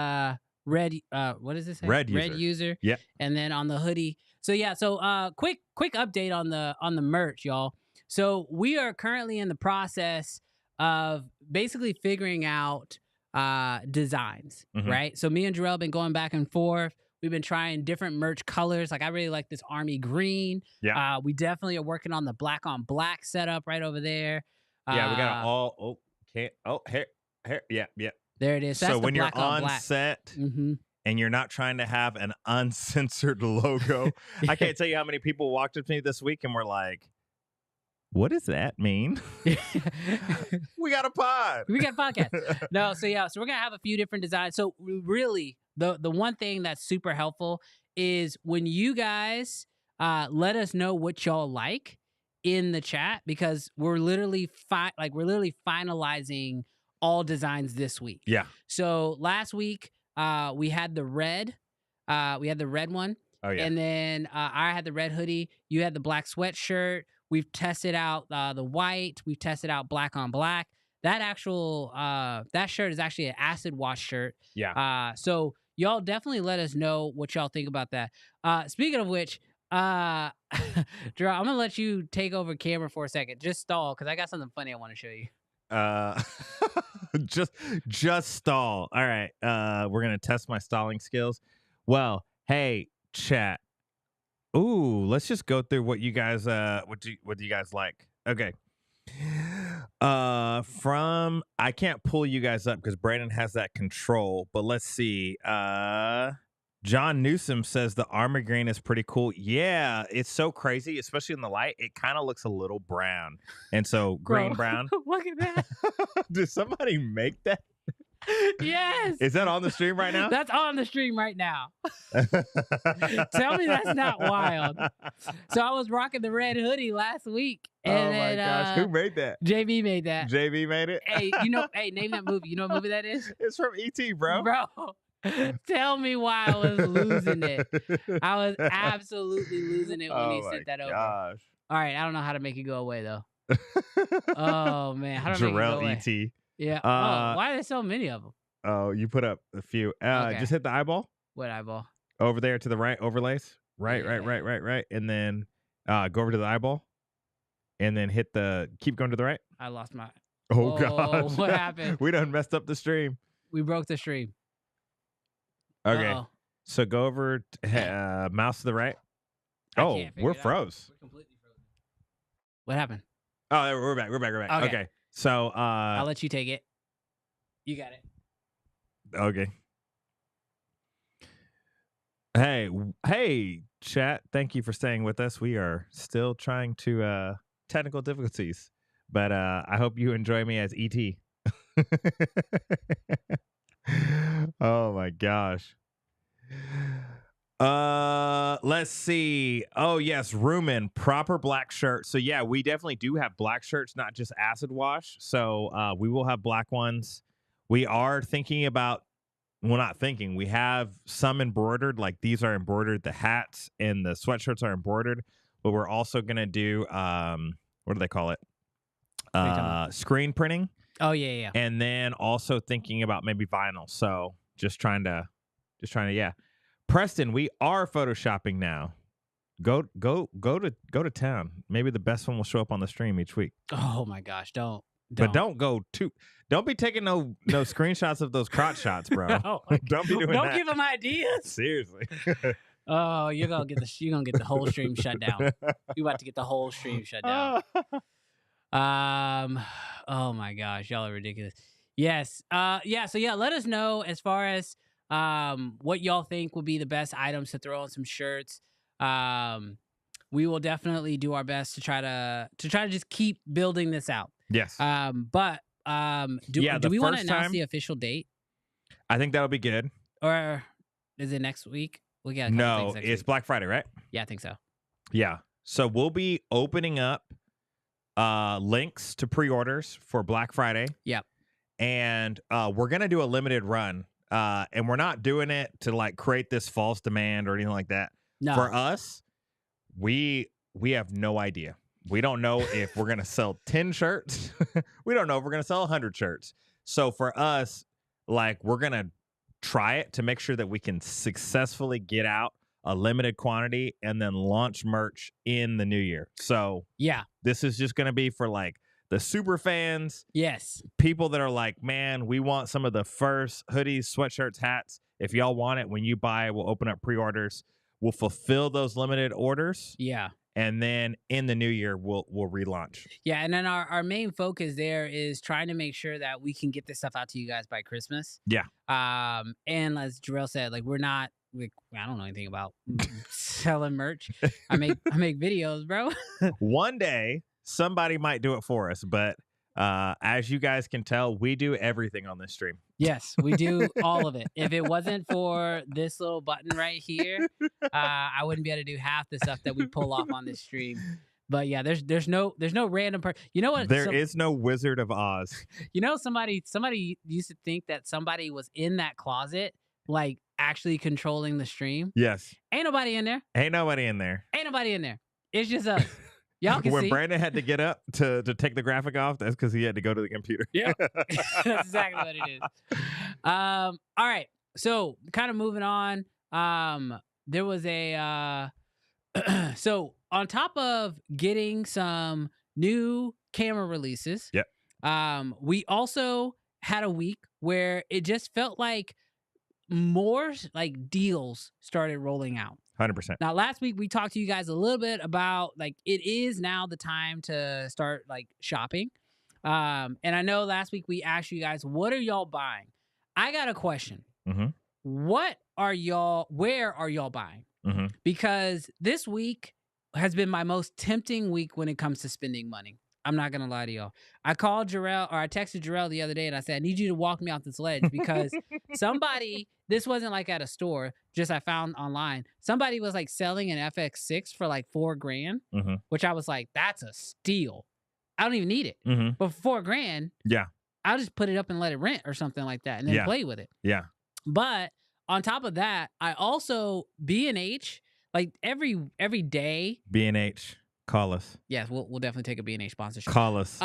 red what does this say? Red user. Yep. And then on the hoodie. So yeah, quick update on the merch, y'all. So we are currently in the process of basically figuring out designs, right? So me and Jarrell have been going back and forth. We've been trying different merch colors. Like I really like this army green. Yeah. We definitely are working on the black on black setup right over there. Yeah, we got all here. Yeah. There it is. So that's when the you're black on on black. set Mm-hmm. and you're not trying to have an uncensored logo, I can't tell you how many people walked up to me this week and were like, what does that mean? We got a pod. We got a podcast. No, so we're gonna have a few different designs. So really, the one thing that's super helpful is when you guys let us know what y'all like in the chat, because we're literally finalizing all designs this week. Yeah. So last week we had the red one. Oh yeah. And then I had the red hoodie. You had the black sweatshirt. We've tested out the white. We've tested out black on black. That actual that shirt is actually an acid wash shirt. Yeah. So y'all definitely let us know what y'all think about that. Speaking of which, Gerard, I'm gonna let you take over camera for a second. Just stall, because I got something funny I want to show you. Just stall. All right. We're gonna test my stalling skills. Well, hey, chat. Ooh, let's just go through what you guys what do you guys like? Okay. I can't pull you guys up because Brandon has that control, but let's see. John Newsom says the armor green is pretty cool. Yeah, it's so crazy, especially in the light. It kind of looks a little brown. And so green, brown. Look at that. Did somebody make that? Yes. Is that on the stream right now? That's on the stream right now. Tell me that's not wild. So I was rocking the red hoodie last week. And oh my gosh. Who made that? JB made that. JB made it? Hey, name that movie. You know what movie that is? It's from E.T., bro. Tell me why I was losing it. I was absolutely losing it when he sent that over. Gosh. All right, I don't know how to make it go away though. Oh man, how do I make it go away? E.T. Yeah. Why are there so many of them? Oh, you put up a few. Okay. Just hit the eyeball. What eyeball? Over there to the right, overlays. Right. And then go over to the eyeball. And then keep going to the right. I lost my. Oh, God. What happened? We done messed up the stream. We broke the stream. Okay. Uh-oh. So go over, mouse to the right. Oh, we're froze. We're completely frozen. What happened? Oh, we're back. Okay. So I'll let you take it. You got it. Okay. Hey, chat. Thank you for staying with us. We are still trying to technical difficulties, but I hope you enjoy me as ET. Oh my gosh. Let's see. Oh yes, Rumen, proper black shirt. So yeah, we definitely do have black shirts, not just acid wash. So we will have black ones. We are thinking about, well, not thinking, we have some embroidered, like these are embroidered, the hats and the sweatshirts are embroidered, but we're also gonna do what do they call it? What are you talking about? screen printing, Oh yeah. and then also thinking about maybe vinyl. So just trying to, yeah. Preston, we are photoshopping now. Go to town. Maybe the best one will show up on the stream each week. Oh my gosh, don't. But don't be taking no screenshots of those crotch shots, bro. No, Don't be doing that. Don't give them ideas. Seriously. Oh, you're gonna get the whole stream shut down. You about to get the whole stream shut down. Oh my gosh, y'all are ridiculous. Yes. Yeah. So yeah, let us know as far as what y'all think would be the best items to throw on some shirts. We will definitely do our best to try to just keep building this out. Yes. But do we want to announce the official date? I think that'll be good. Or is it next week? We got a couple No, things next it's week. Black Friday, right? Yeah, I think so. Yeah. So we'll be opening up links to pre-orders for Black Friday. Yep. And we're gonna do a limited run. And we're not doing it to like create this false demand or anything like that. No. For us, we have no idea. We don't know if we're gonna sell 10 shirts. We don't know if we're gonna sell 100 shirts. So for us, like, we're gonna try it to make sure that we can successfully get out a limited quantity and then launch merch in the new year. So yeah, this is just gonna be for like the super fans. Yes. People that are like, man, we want some of the first hoodies, sweatshirts, hats. If y'all want it, when you buy, we'll open up pre-orders. We'll fulfill those limited orders. Yeah. And then in the new year, we'll relaunch. Yeah, and then our main focus there is trying to make sure that we can get this stuff out to you guys by Christmas. Yeah. And as Jarrell said, like, I don't know anything about selling merch. I make videos, bro. One day somebody might do it for us, but as you guys can tell, we do everything on this stream. Yes, we do all of it. If it wasn't for this little button right here, I wouldn't be able to do half the stuff that we pull off on this stream. But yeah, there's no random person. You know what? There is no Wizard of Oz. You know, somebody used to think that somebody was in that closet, like actually controlling the stream. Yes. Ain't nobody in there. Ain't nobody in there. Ain't nobody in there. It's just us. Y'all can when see. Brandon had to get up to take the graphic off, that's because he had to go to the computer. Yeah. That's exactly what it is. All right. So kind of moving on. There was a so on top of getting some new camera releases, yep. We also had a week where it just felt like more like deals started rolling out. 100%. Now, last week we talked to you guys a little bit about like it is now the time to start like shopping. And I know last week we asked you guys, what are y'all buying? I got a question. Mm-hmm. Where are y'all buying? Mm-hmm. Because this week has been my most tempting week when it comes to spending money. I'm not going to lie to y'all. I texted Jarrell the other day and I said, I need you to walk me off this ledge because this wasn't like at a store, just I found online. Somebody was like selling an FX6 for like $4,000, mm-hmm. which I was like, that's a steal. I don't even need it. Mm-hmm. But for $4,000, yeah, I'll just put it up and let it rent or something like that and then play with it. Yeah. But on top of that, I also, B&H, like every day. B&H. Call us. Yes, we'll definitely take a B&H sponsorship. Call us.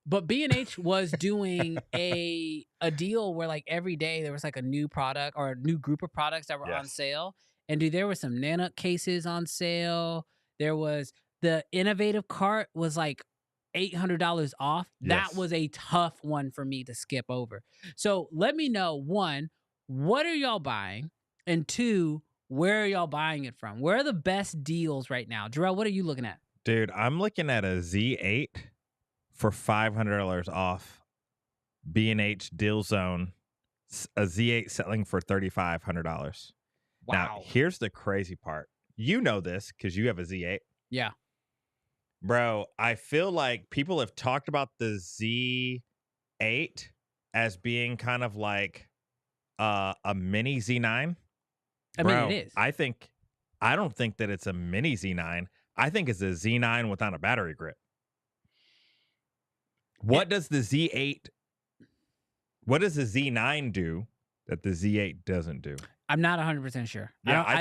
But B&H was doing a deal where like every day there was like a new product or a new group of products that were on sale. And dude, there were some Nanook cases on sale. There was the innovative cart was like $800 off. Yes. That was a tough one for me to skip over. So let me know, one, what are y'all buying? And two, where are y'all buying it from? Where are the best deals right now? Jarrell, what are you looking at? Dude, I'm looking at a Z8 for $500 off. B&H Deal Zone. A Z8 selling for $3,500. Wow. Now, here's the crazy part. You know this because you have a Z8. Yeah. Bro, I feel like people have talked about the Z8 as being kind of like a mini Z9. I mean, it is. I don't think that it's a mini Z9. I think it's a Z9 without a battery grip. What does the Z9 do that the Z8 doesn't do? I'm not 100% sure. Yeah, I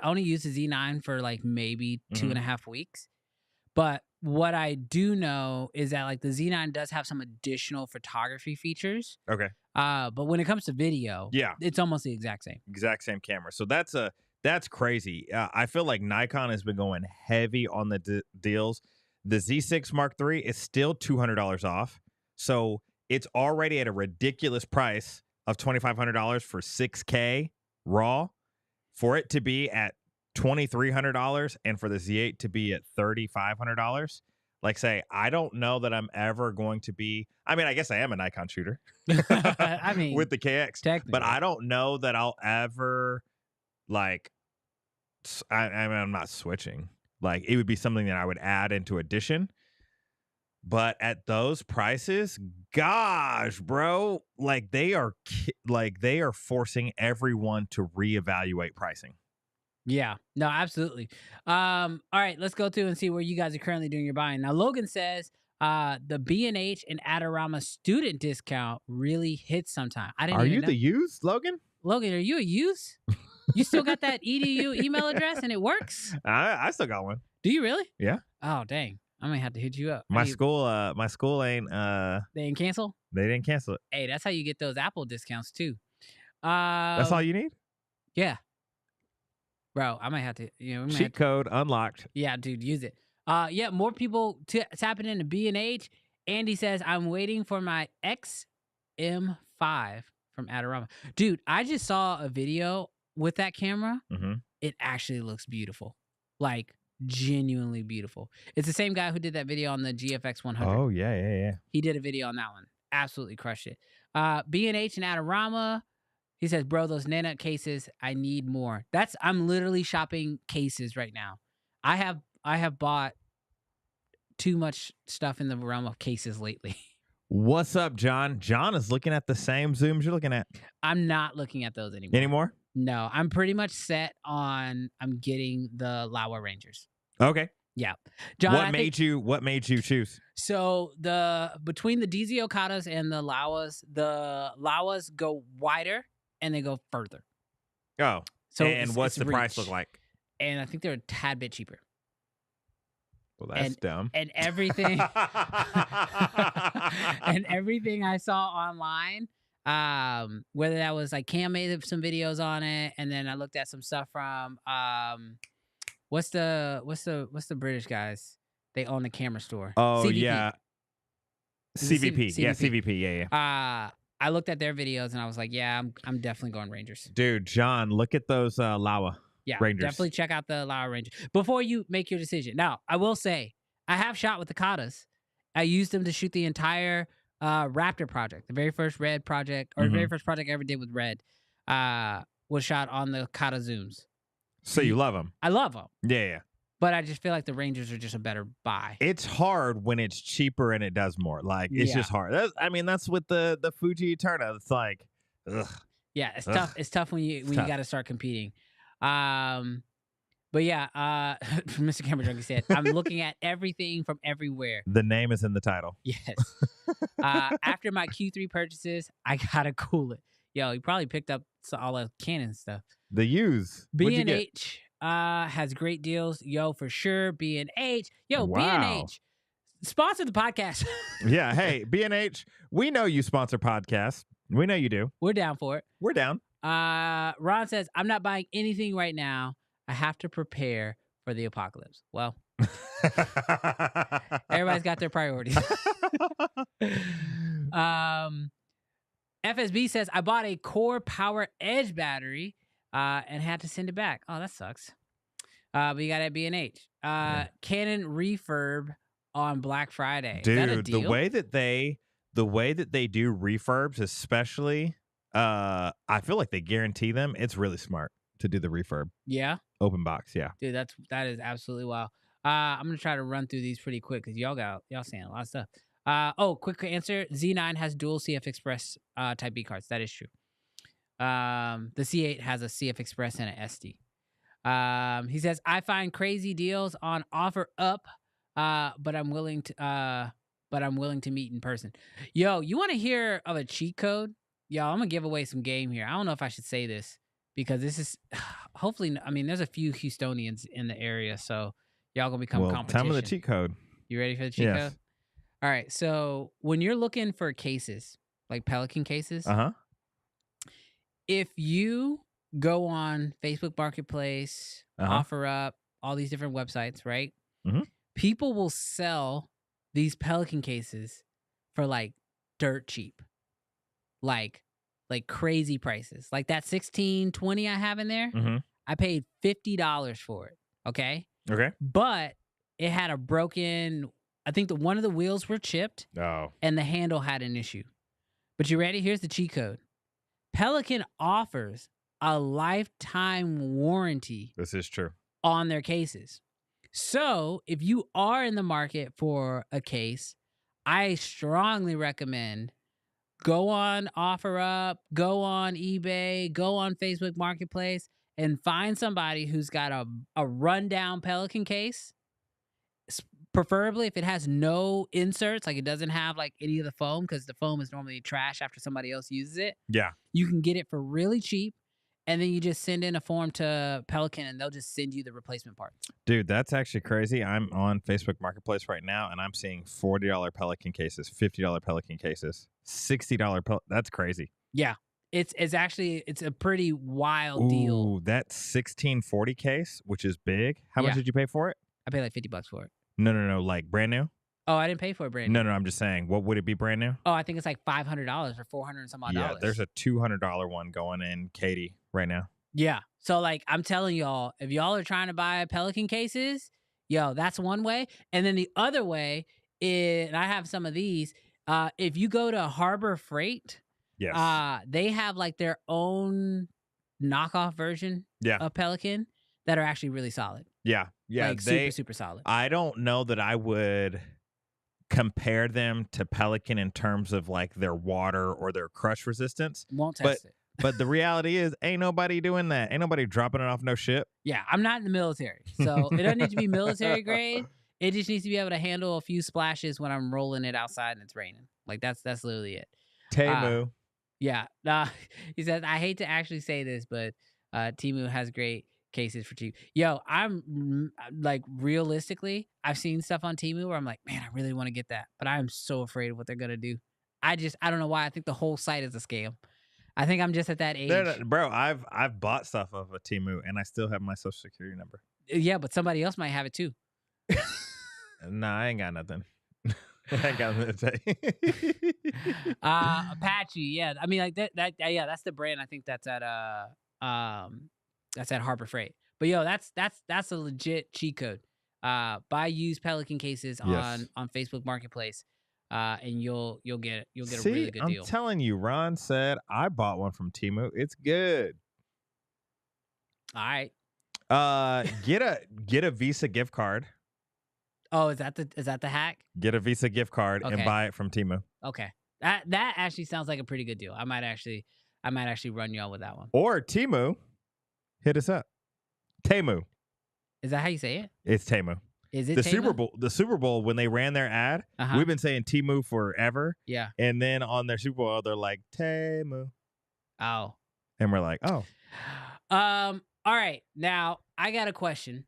only use the Z9 for like maybe 2.5 weeks. But what I do know is that like the Z9 does have some additional photography features. Okay. But when it comes to video, Yeah. it's almost the exact same. Exact same camera. So that's crazy. I feel like Nikon has been going heavy on the deals. The Z6 Mark III is still $200 off. So it's already at a ridiculous price of $2,500 for 6K RAW. For it to be at $2,300 and for the Z8 to be at $3,500. Like, say, I don't know that I'm ever going to be. I mean, I guess I am a Nikon shooter. I mean, with the KX, technically. but I don't know that I'll ever like. I'm not switching. Like, it would be something that I would add into Edition. But at those prices, gosh, bro, like they are forcing everyone to reevaluate pricing. Yeah, no, absolutely. All right, let's go through and see where you guys are currently doing your buying. Now, Logan says the B&H and Adorama student discount really hits sometime. I didn't. Are even you know. the used, Logan? Logan, are you a youth? You still got that EDU email address and it works? I still got one. Do you really? Yeah. Oh, dang. I might have to hit you up. My school ain't They didn't cancel? They didn't cancel it. Hey, that's how you get those Apple discounts too. That's all you need? Yeah. Bro, I might have to, Cheat code unlocked. Yeah, dude, use it. Yeah, more people tapping into B&H. Andy says, I'm waiting for my XM5 from Adorama. Dude, I just saw a video with that camera. Mm-hmm. It actually looks beautiful. Like, genuinely beautiful. It's the same guy who did that video on the GFX 100. Oh, yeah. He did a video on that one. Absolutely crushed it. B&H and Adorama. He says, bro, those Nanite cases, I need more. I'm literally shopping cases right now. I have bought too much stuff in the realm of cases lately. What's up, John? John is looking at the same zooms you're looking at. I'm not looking at those anymore. Anymore? No, I'm pretty much set on I'm getting the Laowa Rangers. Okay. Yeah. John, What made you choose? So between the DZ Okadas and the Laowas go wider and they go further. Oh. So and what's the price reach. look like? And I think they're a tad bit cheaper. Well, that's dumb. And everything and everything I saw online, whether that was like Cam made some videos on it, and then I looked at some stuff from what's the British guys? They own the camera store. Oh, CVP. yeah. CVP. Yeah, CVP. Yeah. I looked at their videos and I was like, yeah, I'm definitely going Rangers. Dude, John, look at those Laowa Rangers. Definitely check out the Laowa Rangers before you make your decision. Now, I will say, I have shot with the Katas. I used them to shoot the entire Raptor project. The very first Red project, or the very first project I ever did with Red, was shot on the Kata zooms. So you love them? I love them. Yeah. But I just feel like the Rangers are just a better buy. It's hard when it's cheaper and it does more. Like, it's just hard. That's with the Fuji Eterna. It's like, ugh. Yeah, it's tough. It's tough when you got to start competing. But yeah, Mr. Camera Junkie said, I'm looking at everything from everywhere. The name is in the title. Yes. After my Q3 purchases, I gotta cool it. Yo, you probably picked up all the Canon stuff. The U's. B&H has great deals. Yo, for sure. B&H. Yo, Wow. B&H. Sponsor the podcast. Yeah. Hey, B&H, we know you sponsor podcasts. We know you do. We're down for it. We're down. Ron says, I'm not buying anything right now. I have to prepare for the apocalypse. Well, everybody's got their priorities. FSB says, I bought a Core Power Edge battery and had to send it back. Oh, that sucks. But you got it at B&H. Canon refurb on Black Friday. Dude, Is that a deal? the way that they do refurbs, especially, I feel like they guarantee them. It's really smart to do the refurb. Yeah. Open box, yeah. Dude, that is absolutely wild. I'm gonna try to run through these pretty quick because y'all saying a lot of stuff. Quick answer: Z9 has dual CF Express Type B cards. That is true. The C8 has a CF Express and an SD. He says, I find crazy deals on OfferUp, but I'm willing to meet in person. Yo, you want to hear of a cheat code? Yo, I'm gonna give away some game here. I don't know if I should say this because this is hopefully. I mean, there's a few Houstonians in the area, so y'all gonna become competition. Tell me the cheat code. You ready for the cheat Yes. code? All right. So when you're looking for cases, like Pelican cases, if you go on Facebook Marketplace, OfferUp, all these different websites, right? People will sell these Pelican cases for like dirt cheap, like crazy prices. Like that 1620 I have in there, I paid $50 for it. Okay. Okay. But it had a broken, I think one of the wheels were chipped and the handle had an issue. But you ready? Here's the cheat code. Pelican offers a lifetime warranty. This is true. On their cases. So if you are in the market for a case, I strongly recommend go on OfferUp, go on eBay, go on Facebook Marketplace, and find somebody who's got a rundown Pelican case. Preferably if it has no inserts, like it doesn't have like any of the foam, because the foam is normally trash after somebody else uses it. Yeah. You can get it for really cheap, and then you just send in a form to Pelican, and they'll just send you the replacement parts. Dude, that's actually crazy. I'm on Facebook Marketplace right now, and I'm seeing $40 Pelican cases, $50 Pelican cases, $60 That's crazy. Yeah. It's actually a pretty wild deal. Ooh, that 1640 case, which is big. How much did you pay for it? I paid like $50 for it. No, like brand new? Oh, I didn't pay for it brand new. No, I'm just saying, what would it be brand new? Oh, I think it's like $500 or $400 and some odd dollars. Yeah, there's a $200 one going in Katy right now. Yeah. So like I'm telling y'all, if y'all are trying to buy Pelican cases, that's one way. And then the other way is, and I have some of these, if you go to Harbor Freight, they have like their own knockoff version of Pelican that are actually really solid. Yeah. Like super solid. I don't know that I would compare them to Pelican in terms of like their water or their crush resistance. Won't test it. But the reality is, ain't nobody doing that. Ain't nobody dropping it off no ship. Yeah, I'm not in the military, so it doesn't need to be military grade. It just needs to be able to handle a few splashes when I'm rolling it outside and it's raining. Like that's literally it. Temu. Yeah. He says, I hate to actually say this, but Temu has great cases for cheap. I'm like, realistically, I've seen stuff on Temu where I'm like, man, I really want to get that, but I'm so afraid of what they're gonna do. I don't know why. I think the whole site is a scam. I think I'm just at that age. No, bro, I've bought stuff off of Temu and I still have my social security number. Yeah, but somebody else might have it too. Nah, I ain't got nothing. I ain't got nothing to say. Apache, yeah. I mean, like that. Yeah, that's the brand. I think that's at Harbor Freight. But that's a legit cheat code. Buy used Pelican cases on Facebook Marketplace. And you'll get a really good deal. I'm telling you, Ron said I bought one from Temu. It's good. All right. Get a Visa gift card. Oh, is that the hack? Get a Visa gift card and buy it from Temu. Okay. That actually sounds like a pretty good deal. I might actually run y'all with that one. Or Temu, hit us up. Temu. Is that how you say it? It's Temu. Is it the Temu? Super Bowl when they ran their ad? We've been saying Temu forever. Yeah. And then on their Super Bowl, they're like Temu. Oh. And we're like, oh. All right. Now I got a question.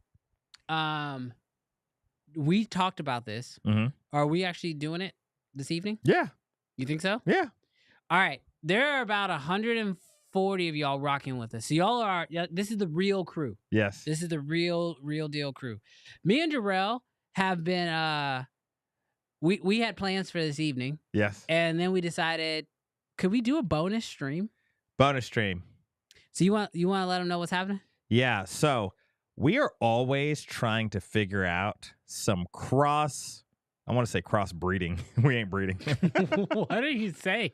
We talked about this. Are we actually doing it this evening? Yeah. You think so? Yeah. All right. There are about 140 of y'all rocking with us. So y'all are, this is the real crew. Yes. This is the real deal crew. Me and Jarrell have been, we had plans for this evening. Yes. And then we decided, could we do a bonus stream? Bonus stream. So you want to let them know what's happening? Yeah. So we are always trying to figure out some cross breeding. We ain't breeding. What are you saying?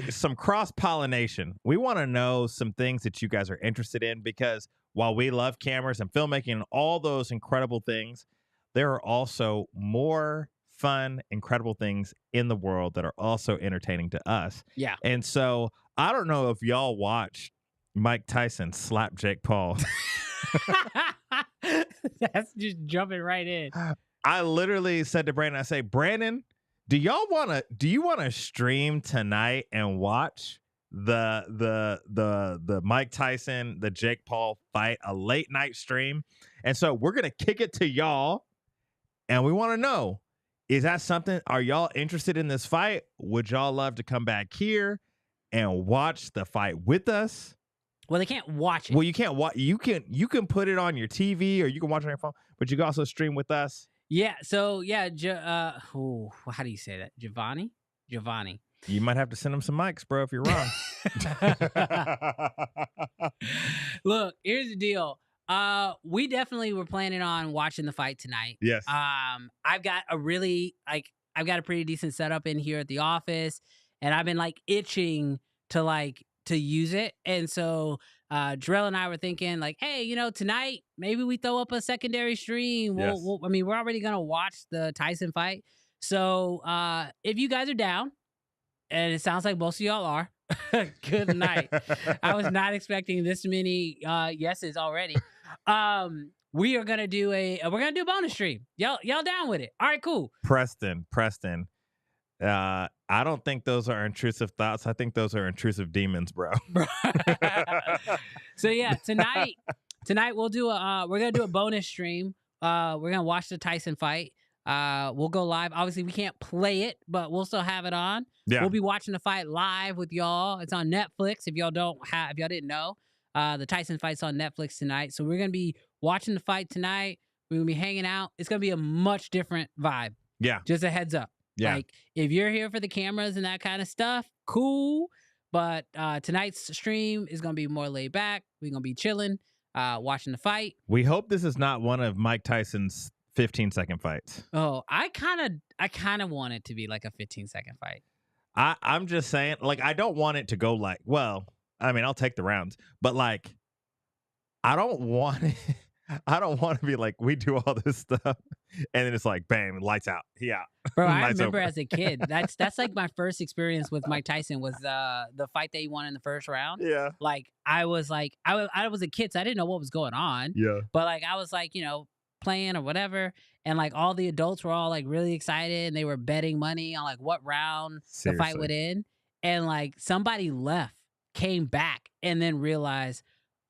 Some cross-pollination. We want to know some things that you guys are interested in, because while we love cameras and filmmaking and all those incredible things, there are also more fun, incredible things in the world that are also entertaining to us. Yeah. And so I don't know if y'all watched Mike Tyson slap Jake Paul. That's just jumping right in. I literally said to Brandon, I say, Brandon, do you want to stream tonight and watch the Mike Tyson, the Jake Paul fight, a late night stream? And so we're going to kick it to y'all. And we want to know, is that something? Are y'all interested in this fight? Would y'all love to come back here and watch the fight with us? Well, they can't watch it. Well, you can't watch. You can put it on your TV or you can watch it on your phone, but you can also stream with us. Yeah. So yeah. How do you say that? Giovanni. You might have to send him some mics, bro, if you're wrong. Look, here's the deal. We definitely were planning on watching the fight tonight. Yes. I've got a pretty decent setup in here at the office, and I've been like itching to use it. And so Jarrell and I were thinking like, hey, tonight maybe we throw up a secondary stream. Yes. We're already gonna watch the Tyson fight. So if you guys are down, and it sounds like most of y'all are, good night. I was not expecting this many yeses already. We are gonna do a bonus stream. Y'all down with it? All right, cool. Preston. I don't think those are intrusive thoughts. I think those are intrusive demons, bro. So yeah, tonight we're gonna do a bonus stream. We're gonna watch the Tyson fight. We'll go live. Obviously, we can't play it, but we'll still have it on. Yeah. We'll be watching the fight live with y'all. It's on Netflix. If y'all didn't know, the Tyson fight's on Netflix tonight. So we're gonna be watching the fight tonight. We're gonna be hanging out. It's gonna be a much different vibe. Yeah. Just a heads up. Yeah. Like if you're here for the cameras and that kind of stuff, cool. But tonight's stream is gonna be more laid back. We're gonna be chilling, watching the fight. We hope this is not one of Mike Tyson's 15-second fights. Oh, I kind of want it to be like a 15-second fight. I'm just saying, like, I don't want it to go like, well, I mean, I'll take the rounds, but like, I don't want to be like, we do all this stuff and then it's like, bam, lights out. Yeah. Bro, I Lights remember over. as a kid, that's like my first experience with Mike Tyson was the fight that he won in the first round. Yeah. Like I was a kid, so I didn't know what was going on. Yeah. But like I was like, playing or whatever, and like all the adults were all like really excited and they were betting money on like what round the fight would end. And like somebody left, came back, and then realized,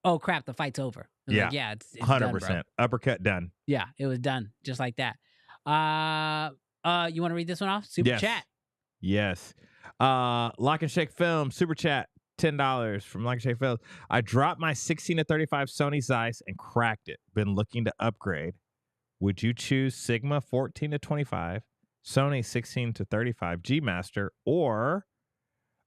oh crap, the fight's over. Yeah. Like, yeah, it's 100%. done, bro. Uppercut done. Yeah, it was done just like that. You want to read this one off? Super chat. Yes. Lock and Shake Film, Super Chat, $10 from Lock and Shake Film. I dropped my 16 to 35 Sony Zeiss and cracked it. Been looking to upgrade. Would you choose Sigma 14 to 25, Sony 16 to 35 G Master, or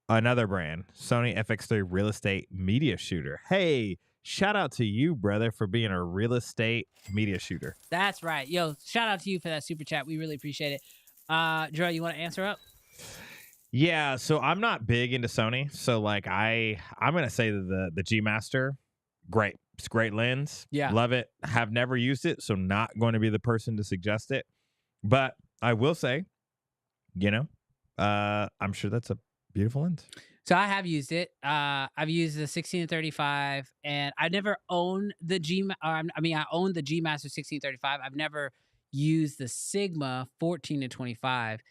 another brand, Sony FX3 Real Estate Media Shooter? Hey, shout out to you, brother, for being a real estate media shooter. That's right. Yo, shout out to you for that super chat. We really appreciate it. Jarrell, you want to answer up? Yeah, so I'm not big into Sony. So like I'm gonna say that the G Master, great. It's a great lens. Yeah. Love it. Have never used it, so not going to be the person to suggest it. But I will say, I'm sure that's a beautiful lens. So I have used it. I've used the 16 to 35, and I never owned the I owned the G Master 16 to 35. I've never used the Sigma 14 to 25.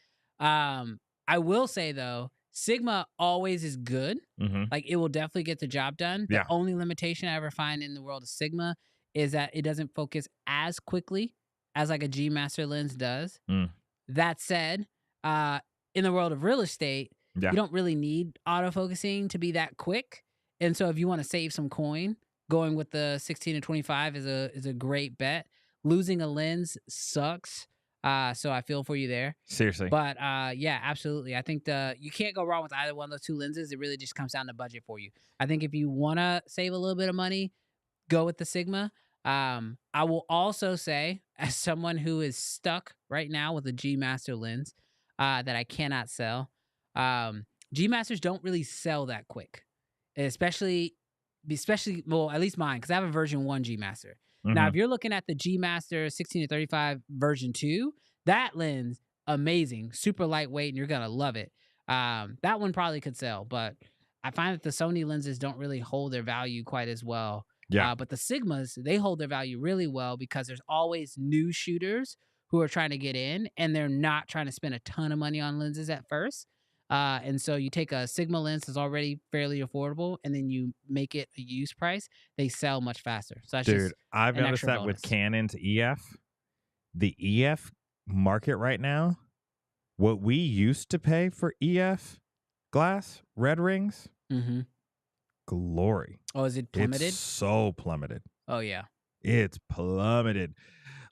I will say though, Sigma always is good. Mm-hmm. Like it will definitely get the job done. Yeah. The only limitation I ever find in the world of Sigma is that it doesn't focus as quickly as like a G Master lens does. Mm. That said, in the world of real estate, Yeah. you don't really need autofocusing to be that quick. And so if you want to save some coin, going with the 16 to 25 is a great bet. Losing a lens sucks. So I feel for you there. Seriously. But yeah, absolutely. I think you can't go wrong with either one of those two lenses. It really just comes down to budget for you. I think if you want to save a little bit of money, go with the Sigma. I will also say, as someone who is stuck right now with a G Master lens that I cannot sell, G Masters don't really sell that quick, especially well, at least mine, because I have a version 1 G Master. Mm-hmm. Now, if you're looking at the G Master 16 to 35 version 2, that lens, amazing, super lightweight, and you're gonna love it. That one probably could sell, but I find that the Sony lenses don't really hold their value quite as well. Yeah. But the Sigmas, they hold their value really well because there's always new shooters who are trying to get in, and they're not trying to spend a ton of money on lenses at first. And so you take a Sigma lens that's already fairly affordable, and then you make it a used price, they sell much faster. So that's Dude, I've an noticed extra that with bonus. Canon's EF. The EF market right now what we used to pay for EF glass, red rings, Mm-hmm. glory. Oh, is it plummeted? It's so plummeted. Oh, yeah. It's plummeted.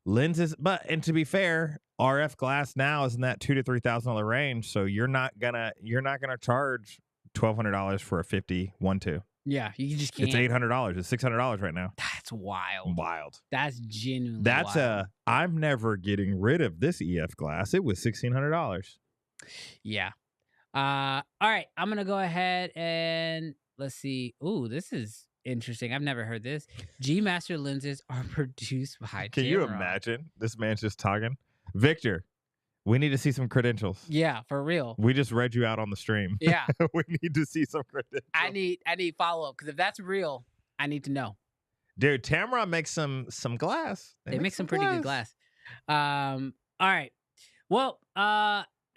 Lenses, and to be fair, RF glass now is in that $2,000 to $3,000 range, so you're not gonna charge $1,200 for a 50 1.2. Yeah, you just can't. It's $800. It's $600 right now. That's wild. Wild. That's genuinely That's wild. I'm never getting rid of this EF glass. It was $1,600. Yeah. All right, I'm gonna go ahead and let's see. Ooh, this is interesting. I've never heard this. G Master lenses are produced by. Can you Tamron. imagine? This man's just talking. Victor, we need to see some credentials. Yeah, for real. We just read you out on the stream. Yeah, We need to see some credentials. I need follow up because if that's real, I need to know. Dude, Tamron makes some glass. They make some pretty good glass. All right. Well,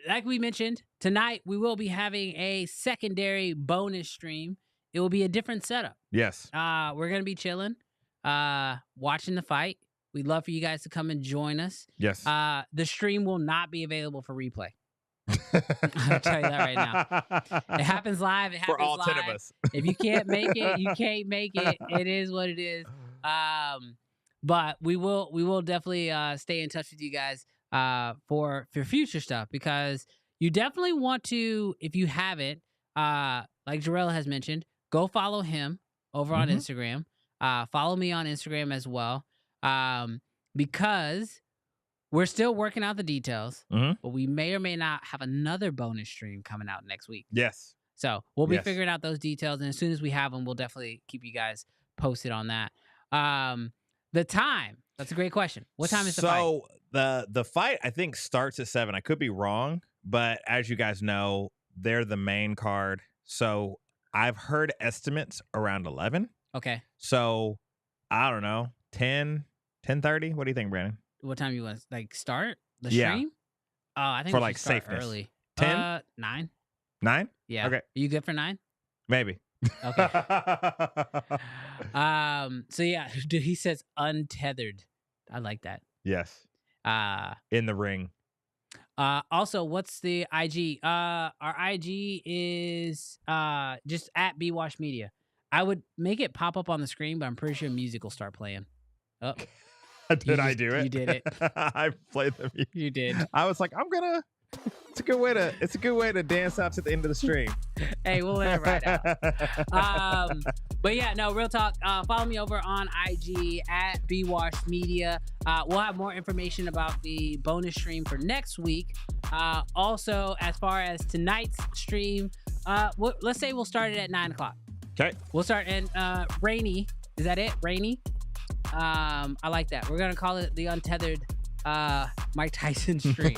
like we mentioned, tonight we will be having a secondary bonus stream. It will be a different setup. Yes. We're gonna be chilling, watching the fight. We'd love for you guys to come and join us. Yes. The stream will not be available for replay. I'll tell you that right now. It happens live. It happens For all live. 10 of us. If you can't make it, you can't make it. It is what it is. But we will definitely stay in touch with you guys for future stuff, because you definitely want to, if you haven't, like Jarrell has mentioned, go follow him over on Instagram. Follow me on Instagram as well, because we're still working out the details, but we may or may not have another bonus stream coming out next week. Yes. So we'll be Yes. figuring out those details, and as soon as we have them, we'll definitely keep you guys posted on that. The time, that's a great question. What time is the fight? So the fight, I think, starts at 7. I could be wrong, but as you guys know, they're the main card. So I've heard estimates around 11. Okay. So I don't know, 10, 10:30. What do you think, Brandon? What time you want to start the Yeah. stream? Oh, I think For, we like, should start safeness. early. 10? 9. 9? Yeah. Okay. Are you good for 9? Maybe. Okay. So yeah, dude, he says untethered. I like that. Yes. In the ring. Also, what's the IG? Our IG is just at BWash Media. I would make it pop up on the screen, but I'm pretty sure music will start playing. Oh, Did I do it? You did it. I played the music. You did. I was like, it's a good way to dance out to the end of the stream. Hey, we'll let it ride out. But yeah, no, real talk. Follow me over on IG at BWash Media. We'll have more information about the bonus stream for next week. Also, as far as tonight's stream, let's say we'll start it at 9 o'clock. Okay. We'll start in Rainy. Is that it? Rainy? I like that. We're going to call it the Untethered Mike Tyson stream.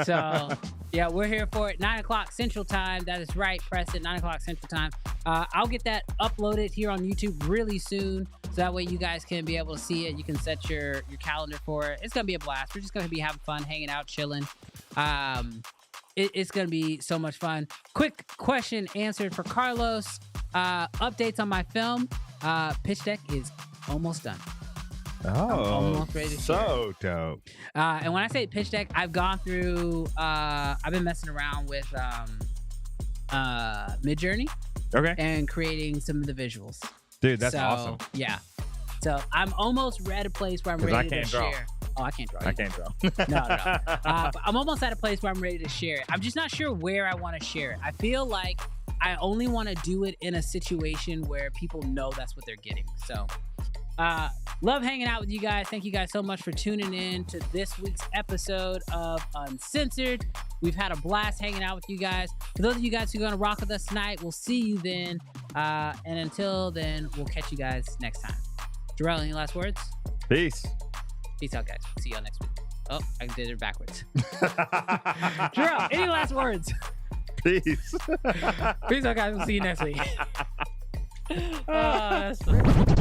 So yeah, we're here for it. 9 o'clock Central Time. That is right, Preston. 9 o'clock Central Time. I'll get that uploaded here on YouTube really soon, so that way you guys can be able to see it. You can set your calendar for it. It's gonna be a blast. We're just gonna be having fun, hanging out, chilling. It's gonna be so much fun. Quick question answered for Carlos. Updates on my film. Pitch deck is almost done. Oh, almost ready to so dope. And when I say pitch deck, I've gone through, I've been messing around with Midjourney Okay. and creating some of the visuals. Dude, that's So, awesome. Yeah. So I'm almost at a place where I'm 'Cause I ready to can't draw. share. Oh, I can't draw. I can't draw. No. But I'm almost at a place where I'm ready to share it. I'm just not sure where I want to share it. I feel like I only want to do it in a situation where people know that's what they're getting. So love hanging out with you guys. Thank you guys so much for tuning in to this week's episode of Uncensored. We've had a blast hanging out with you guys. For those of you guys who are going to rock with us tonight, we'll see you then. And until then, we'll catch you guys next time. Jarrell, any last words? Peace. Peace out, guys. See y'all next week. Oh, I did it backwards. Jarrell, any last words? Peace. Peace out, guys. We'll see you next week. Oh, that's funny.